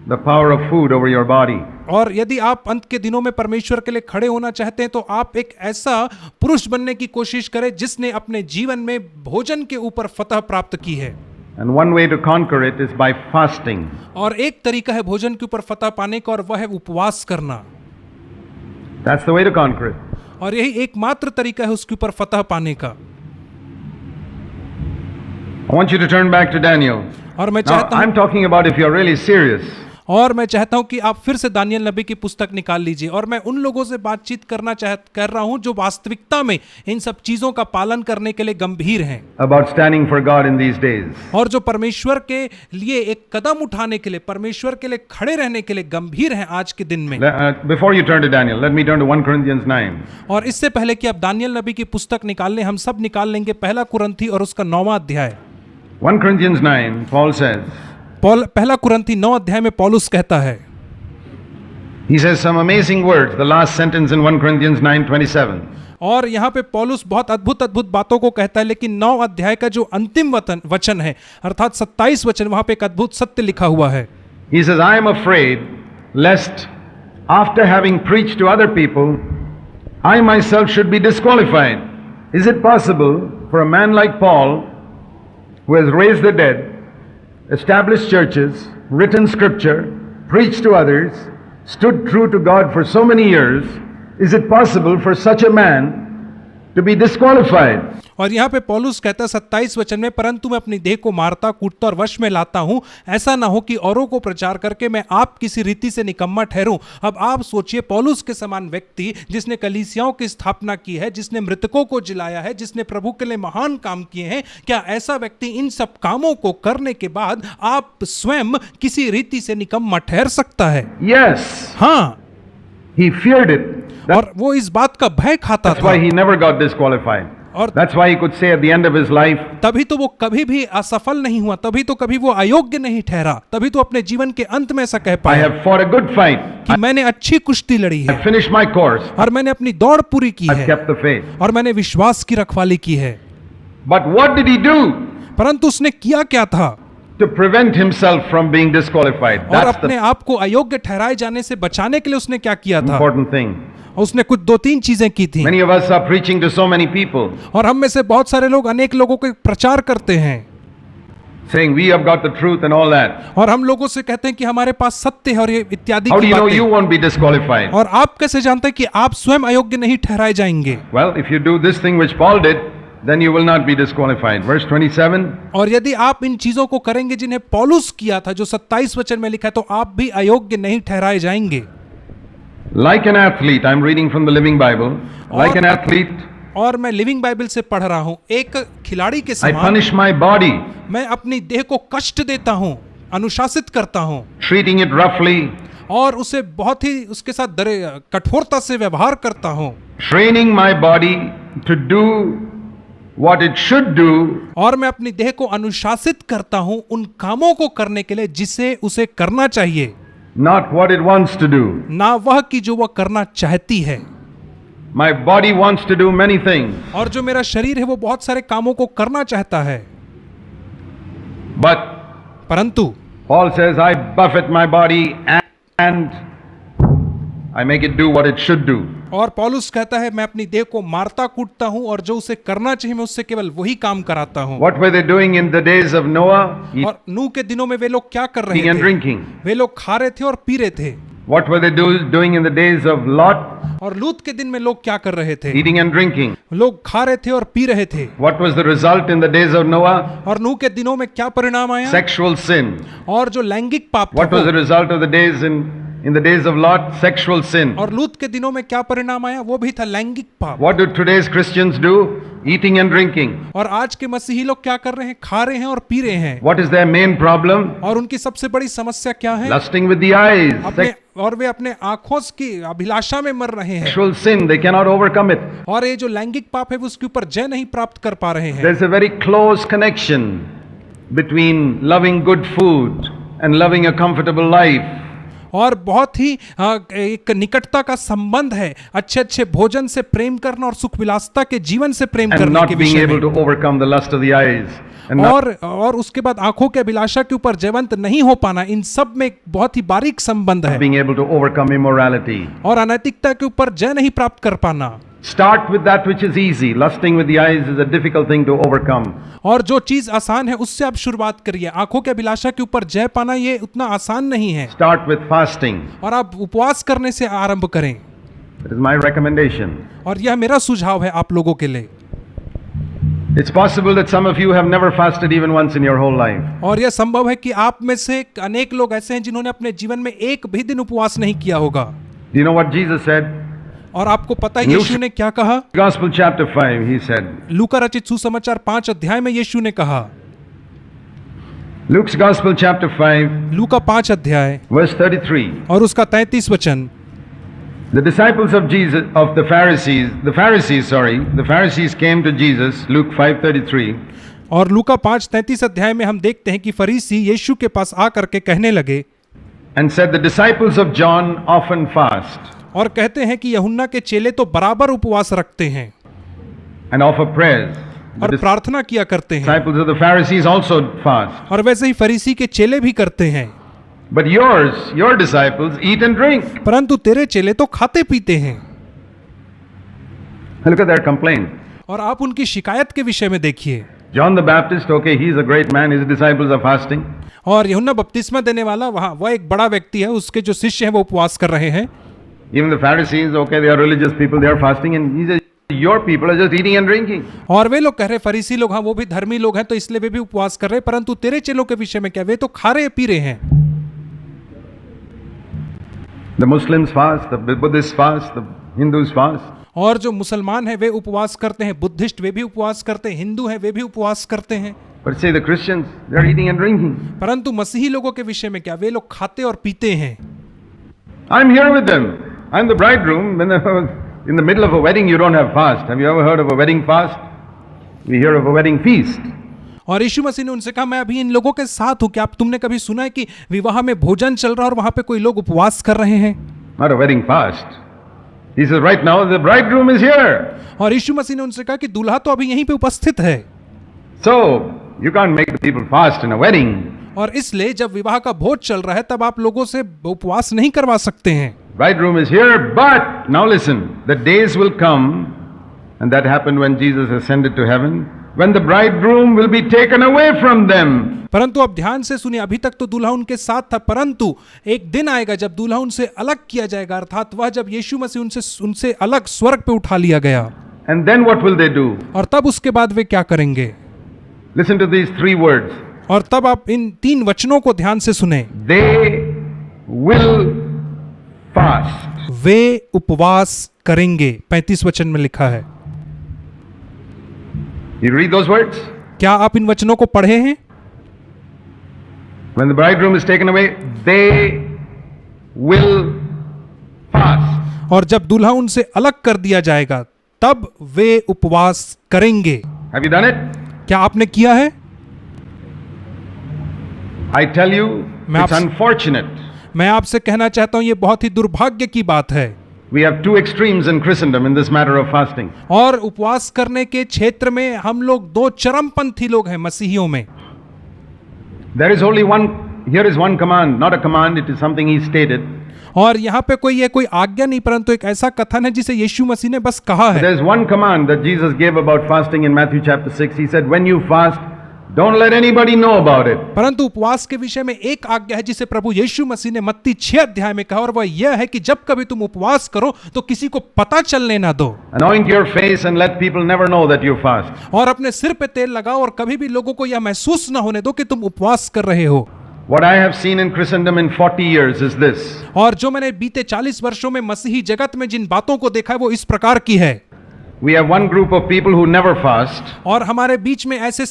the power of food over your body. और यदि आप अंत के दिनों में परमेश्वर के लिए खड़े होना चाहते हैं तो आप एक ऐसा पुरुष बनने की कोशिश करें जिसने अपने जीवन में भोजन के ऊपर फतह प्राप्त की है। And one way to conquer it is by fasting. और एक तरीका है भोजन के ऊपर फतह पाने का, और वह है उपवास करना। That's the way to conquer it. और यही एकमात्र तरीका है उसके ऊपर फतह पाने का। I want you to turn back to Daniel. और मैं Now, चाहता हूं I'm talking about if you're really serious. और मैं चाहता हूं कि आप फिर से दानियल नबी की पुस्तक निकाल लीजिए, और मैं उन लोगों से बातचीत कर रहा हूं जो वास्तविकता में इन सब चीजों का पालन करने के लिए गंभीर हैं, About standing for God in these days. और जो परमेश्वर के लिए एक कदम उठाने के लिए, परमेश्वर के लिए खड़े रहने के लिए गंभीर हैं आज के दिन में। Before you turn to Daniel, let me turn to 1 Corinthians 9. और इससे पहले कि आप दानियल नबी की पुस्तक निकाल लें, हम सब निकाल लेंगे पहला कुरंथी और उसका 9वां अध्याय। 1 Corinthians 9, Paul says, पहला कुरंथी 9 अध्याय में पौलुस कहता है, he says some amazing words, the last sentence in 1 Corinthians 9:27. और यहाँ पे पौलुस बहुत अद्भुत अद्भुत बातों को कहता है, लेकिन 9 अध्याय का जो अंतिम वचन है अर्थात 27 वचन, वहां पे एक अद्भुत सत्य लिखा हुआ है। He says, I am afraid lest after having preached to other people, I myself should be disqualified. Is it possible for a man like Paul, who has raised the dead, established churches, written scripture, preached to others, stood true to God for so many years, is it possible for such a man to be disqualified? और यहाँ पे पौलुस कहता है 27 वचन में, परंतु मैं अपनी देह को मारता कूटता और वश में लाता हूं, ऐसा ना हो कि औरों को प्रचार करके मैं आप किसी रीति से निकम्मा ठहरूं। अब आप सोचिए, पौलुस के समान व्यक्ति जिसने कलीसियाओं की स्थापना की है, जिसने मृतकों को जिलाया है, जिसने प्रभु के लिए महान काम किए हैं, क्या ऐसा व्यक्ति इन सब कामों को करने के बाद आप स्वयं किसी रीति से निकम्मा ठहर सकता है? Yes. हाँ, He feared it. और वो इस बात का भय खाता That's था, why he never got disqualified. और That's why he could say at the end of his life, तभी तो वो कभी भी असफल नहीं हुआ, तभी तो कभी वो अयोग्य नहीं ठहरा, तभी तो अपने जीवन के अंत में ऐसा कह I पाया have fought a good fight. कि मैंने अच्छी कुश्ती लड़ी I है, finished my course. और मैंने अपनी दौड़ पूरी की I've है, kept the faith. और मैंने विश्वास की रखवाली की है। But what did he do परंतु उसने किया क्या था? to prevent himself from being disqualified? और That's अपने the आप को अयोग्य ठहराए जाने से बचाने के लिए उसने क्या किया था? important thing. उसने कुछ 2-3 चीजें की थी। Many of us are preaching to so many people, और हम में से बहुत सारे लोग अनेक लोगों को प्रचार करते हैं, saying we have got the truth and all that. और हम लोगों से कहते हैं कि हमारे पास सत्य है और ये इत्यादि How do की you know बातें। you won't be disqualified? और आप कैसे जानते हैं कि आप स्वयं अयोग्य नहीं ठहराए जाएंगे? Well, if you do this thing which Paul did, then you will not be disqualified. Verse 27. और यदि आप इन चीजों को करेंगे जिन्हें पौलुस किया था, जो 27 वचन में लिखा है, तो आप भी अयोग्य नहीं ठहराए जाएंगे। Like an athlete, I'm reading from the Living Bible. Like an athlete और मैं लिविंग बाइबल से पढ़ रहा हूँ, एक खिलाड़ी के I समान punish my body, मैं अपनी देह को कष्ट देता हूँ, अनुशासित करता हूँ treating it roughly, और उसे बहुत ही उसके साथ कठोरता से व्यवहार करता हूँ, training my body to do what it should do, और मैं अपनी देह को अनुशासित करता हूँ उन कामों को करने के लिए जिसे उसे करना चाहिए, not what it wants to do. ना वह कि जो वह करना चाहती है। My body wants to do many things, और जो मेरा शरीर है वो बहुत सारे कामों को करना चाहता है, but परंतु Paul says, I buffet my body and I make it do what it should do. और पौलुस कहता है मैं अपनी देह को मारता कूटता हूं और जो उसे करना चाहिए मैं उससे केवल वही काम कराता हूं। What were they doing in the days of Noah? और नूह के दिनों में वे लोग क्या कर रहे Eating and थे? drinking. वे लोग खा रहे थे और पी रहे थे। What were they doing in the days of Lot? और लूत के दिन में लोग क्या कर रहे थे? Eating and drinking. लोग खा रहे थे और पी रहे थे। What was the result in the days of Noah? और नूह के दिनों में क्या परिणाम आया? Sexual sin. और जो लैंगिक पाप था What was the result of the days in the days of Lot? Sexual sin. और लूत के दिनों में क्या परिणाम आया? वो भी था लैंगिक पाप। What do today's Christians do? Eating and drinking. और आज के मसीही लोग क्या कर रहे हैं? खा रहे हैं और पी रहे हैं। What is their main problem? और उनकी सबसे बड़ी समस्या क्या है? Lusting with the eyes. और वे अपने आंखों की अभिलाषा में मर रहे हैं। Sexual sin, they cannot overcome it. और ये जो लैंगिक पाप है वो उसके ऊपर जय नहीं प्राप्त कर पा रहे हैं। There's a very close connection between loving good food and loving a comfortable life. और बहुत ही एक निकटता का संबंध है अच्छे अच्छे भोजन से प्रेम करना और सुख विलासता के जीवन से प्रेम And करने not के being विषय able में। to overcome the lust of the eyes. And not और उसके बाद आंखों के अभिलाषा के ऊपर जयवंत नहीं हो पाना, इन सब में एक बहुत ही बारीक संबंध है। being able to overcome immorality. और अनैतिकता के ऊपर जय नहीं प्राप्त कर पाना। Start with that which is easy. Lusting with the eyes is a difficult thing to overcome. और जो चीज आसान है उससे आप शुरुआत करिए। आंखों के अभिलाषा के ऊपर जय पाना ये उतना आसान नहीं है। Start with fasting. और आप उपवास करने से आरंभ करें। That is my recommendation. और यह मेरा सुझाव है आप लोगों के लिए। It's possible that some of you have never fasted even once in your whole life. और यह संभव है कि आप में से अनेक लोग ऐसे हैं जिन्होंने अपने जीवन में एक भी दिन उपवास नहीं किया होगा। Do you know what Jesus said? और आपको पता है यीशु ने क्या कहा? Gospel chapter 5, he said. लूका रचित सुसमाचार 5 अध्याय में यीशु ने कहा। Luke's Gospel chapter 5, लूका 5 अध्याय verse 33. और उसका 33 वचन। The disciples of Jesus, of the Pharisees came to Jesus, Luke 5:33. और लूका 5:33 अध्याय में हम देखते हैं कि फरीसी यीशु के पास आकर के कहने लगे And said, the disciples of John often fast और कहते हैं कि यूहन्ना के चेले तो बराबर उपवास रखते हैं and offer prayers. The और प्रार्थना किया करते हैं, disciples of the Pharisees also fast. और वैसे ही फरीसी के चेले भी करते हैं, But your disciples eat and drink. परंतु तेरे चेले तो खाते पीते हैं। Look at their complaint. और आप उनकी शिकायत के विषय में देखिए। John the Baptist, okay, he's a great man, his disciples are fasting. और यूहन्ना बपतिस्मा देने वाला वह एक बड़ा व्यक्ति है, उसके जो शिष्य हैं वो उपवास कर रहे हैं। Even the Pharisees, okay, they are religious people, they are fasting, and he says, your people are just eating and drinking. और वे लोग कह रहे फरीसी लोग, हाँ वो भी धर्मी लोग हैं तो इसलिए वे भी उपवास कर रहे हैं, परंतु तेरे चेलों के विषय में क्या, वे तो खा रहे पी रहे हैं। The Muslims fast, the Buddhists fast, the Hindus fast. और जो मुसलमान हैं वे उपवास करते हैं, बुद्धिस्ट वे भी उपवास करते हैं, हिंदू हैं वे भी उपवास करते हैं। But say the Christians, they are eating and drinking. परंतु मसीही लोगों के विषय में क्या, वे लोग खाते और पीते हैं। I'm here with them. I'm the bridegroom. In the middle of a wedding, you don't have fast. Have you ever heard of a wedding fast? We hear of a wedding feast. और यीशु मसीह ने उनसे कहा, मैं अभी इन लोगों के साथ हूं, क्या तुमने कभी सुना है कि विवाह में भोजन चल रहा है और वहां पे कोई लोग उपवास कर रहे हैं? Not a wedding fast. He says, right now the bridegroom is here. और यीशु मसीह ने उनसे कहा कि दूल्हा तो अभी यहीं पे उपस्थित है। So you can't make the people fast in a wedding. और इसलिए जब विवाह का भोज चल रहा है तब आप लोगों से उपवास नहीं करवा सकते हैं। Bridegroom is here, but now listen, the days will come, and that happened when Jesus ascended to heaven, when the bridegroom will be taken away from them. परंतु अब ध्यान से सुनिए, अभी तक तो दूल्हा उनके साथ था, परंतु एक दिन आएगा जब दूल्हा उनसे अलग किया जाएगा, अर्थात वह जब यीशु मसीह उनसे अलग स्वर्ग पे उठा लिया गया। And then what will they do? और तब उसके बाद वे क्या करेंगे? Listen to these 3 words. और तब आप इन 3 वचनों को ध्यान से सुने। They will fast. वे उपवास करेंगे, 35 वचन में लिखा है। You read those words? क्या आप इन वचनों को पढ़े हैं? When the bridegroom is taken away, they will fast. और जब दूल्हा उनसे अलग कर दिया जाएगा तब वे उपवास करेंगे। Have you done it? क्या आपने किया है? I tell you, मैं it's unfortunate. मैं आपसे कहना चाहता हूं ये बहुत ही दुर्भाग्य की बात है। We have two extremes in Christendom in this matter of fasting. और उपवास करने के क्षेत्र में हम लोग दो चरमपंथी लोग हैं मसीहियों में। There is only one, here is one command, not a command, it is something he stated. और यहाँ पे कोई आज्ञा नहीं परंतु एक ऐसा कथन है जिसे यीशु मसीह ने बस कहा है। There is one command that Jesus gave about fasting in Matthew chapter 6. He said, when you fast, don't let anybody know about it. परंतु उपवास के विषय में एक आज्ञा है जिसे प्रभु यीशु मसीह ने मत्ती 6 अध्याय में कहा और वह यह है कि जब कभी तुम उपवास करो तो किसी को पता चलने ना दो। Anoint your face and let people never know that you fast. और अपने सिर पे तेल लगाओ और कभी भी लोगों को यह महसूस ना होने दो कि तुम उपवास कर रहे हो। What I have seen in Christendom in 40 years is this. और जो मैंने बीते 40 वर्षों में मसीही जगत में जिन बातों को देखा है वो इस प्रकार की है। We have one group of people who never fast. और हमारे बीच में ऐसे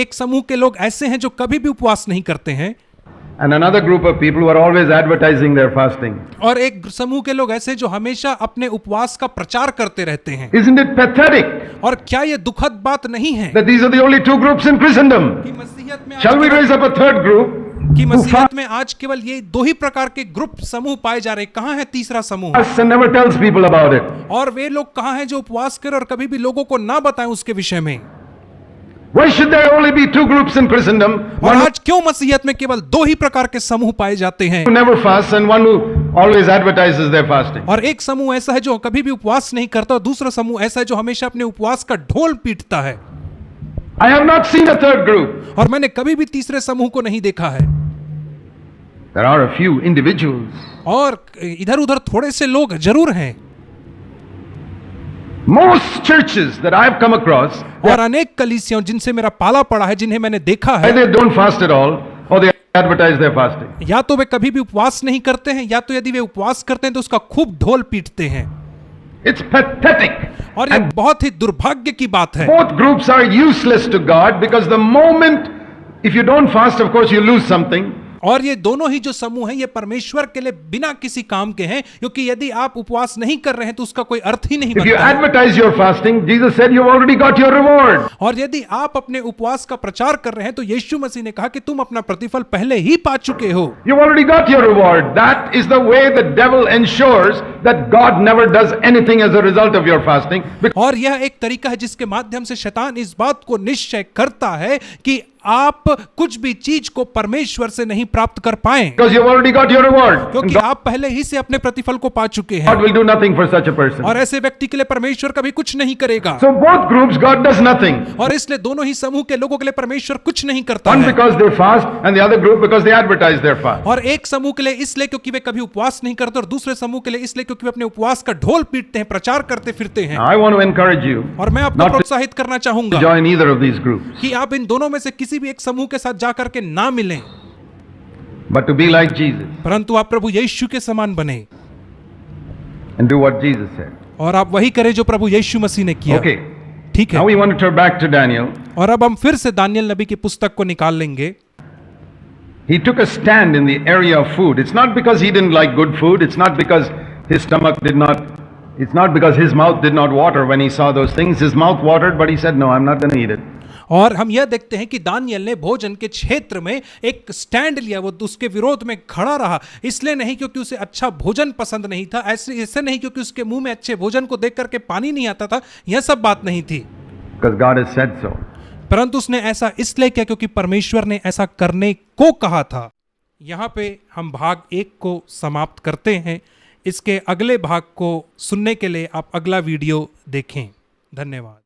एक समूह के लोग ऐसे हैं जो कभी भी उपवास नहीं करते हैं। And another group of people who are always advertising their fasting. और एक समूह के लोग ऐसे जो हमेशा अपने उपवास का प्रचार करते रहते हैं। Isn't it pathetic और क्या ये दुखद बात नहीं है that these are the only two groups in Christendom? कि मसीहियत में Shall we raise up a third group? कि मसीहियत में आज केवल ये दो ही प्रकार के ग्रुप समूह पाए जा रहे हैं। कहाँ है तीसरा समूह? Fasts and never tells people about it. और वे लोग कहाँ हैं जो उपवास करें और कभी भी लोगों को ना बताएं उसके विषय में? Why should there only be two groups in Christendom? और One आज क्यों मसीहियत में केवल दो ही प्रकार के समूह पाए जाते हैं? who never fasts and one who always advertises their fasting. और एक समूह ऐसा है जो कभी भी उपवास नहीं करता और दूसरा समूह ऐसा है जो हमेशा अपने उपवास का ढोल पीटता है। I have not seen a third group. और मैंने कभी भी तीसरे समूह को नहीं देखा है। There are a few individuals. और इधर उधर थोड़े से लोग जरूर हैं। Most churches that I have come across, और अनेक कलीसियां जिनसे मेरा पाला पड़ा है जिन्हें मैंने देखा है, either they don't fast at all or they advertise their fasting. या तो वे कभी भी उपवास नहीं करते हैं या तो यदि वे उपवास करते हैं तो उसका खूब ढोल पीटते हैं। It's pathetic. और ये बहुत ही दुर्भाग्य की बात है। Both groups are useless to God because the moment, if you don't fast, of course you lose something. और ये दोनों ही जो समूह हैं ये परमेश्वर के लिए बिना किसी काम के हैं क्योंकि यदि आप उपवास नहीं कर रहे हैं तो उसका कोई अर्थ ही नहीं If you बनता है। advertise your fasting, Jesus said you've already got your reward. और यदि आप अपने उपवास का प्रचार कर रहे हैं तो यीशु मसीह ने कहा कि तुम अपना प्रतिफल पहले ही पा चुके हो। You've already got your reward. That is the way the devil ensures that God never does anything as a result of your fasting. और यह एक तरीका है जिसके माध्यम से शैतान इस बात को निश्चय करता है कि आप कुछ भी चीज को परमेश्वर से नहीं प्राप्त कर पाएं Because you've already got your reward. क्योंकि आप पहले ही से अपने प्रतिफल को पा चुके हैं। God will do nothing for such a person. और ऐसे व्यक्ति के लिए परमेश्वर कभी कुछ नहीं करेगा। So both groups, God does nothing. और इसलिए दोनों ही समूह के लोगों के लिए परमेश्वर कुछ नहीं करता One है। because they fast and the other group because they advertise their fast. और एक समूह के लिए इसलिए क्योंकि वे कभी उपवास नहीं करते और दूसरे समूह के लिए इसलिए क्योंकि वे अपने उपवास का ढोल पीटते हैं, प्रचार करते फिरते हैं। Now, I want to encourage you और मैं आपको not to प्रोत्साहित करना चाहूंगा join either of these groups, कि आप इन दोनों में से किसी भी एक समूह के साथ जाकर के ना मिलें, but to be like Jesus परंतु आप प्रभु यीशु के समान बने and do what Jesus said. और आप वही करें जो प्रभु यीशु मसीह ने किया। Okay. ठीक Now है। we want to turn back to Daniel. और अब हम फिर से दानियल नबी की पुस्तक को निकाल लेंगे। He took a stand in the area of food. It's not because he didn't like good food. It's not because his stomach did not, it's not because his mouth did not water when he saw those things. His mouth watered, but he said, no, I'm not going to eat it. और हम यह देखते हैं कि Daniel ने भोजन के क्षेत्र में एक स्टैंड लिया, वो उसके विरोध में खड़ा रहा। इसलिए नहीं क्योंकि उसे अच्छा भोजन पसंद नहीं था, ऐसे नहीं क्योंकि उसके मुंह में अच्छे भोजन को देख करके पानी नहीं आता था, यह सब बात नहीं थी। Because God has said so. परंतु उसने ऐसा इसलिए किया क्योंकि परमेश्वर ने ऐसा करने को कहा था। यहाँ पे हम भाग 1 को समाप्त करते हैं। इसके अगले भाग को सुनने के लिए आप अगला वीडियो देखें। धन्यवाद।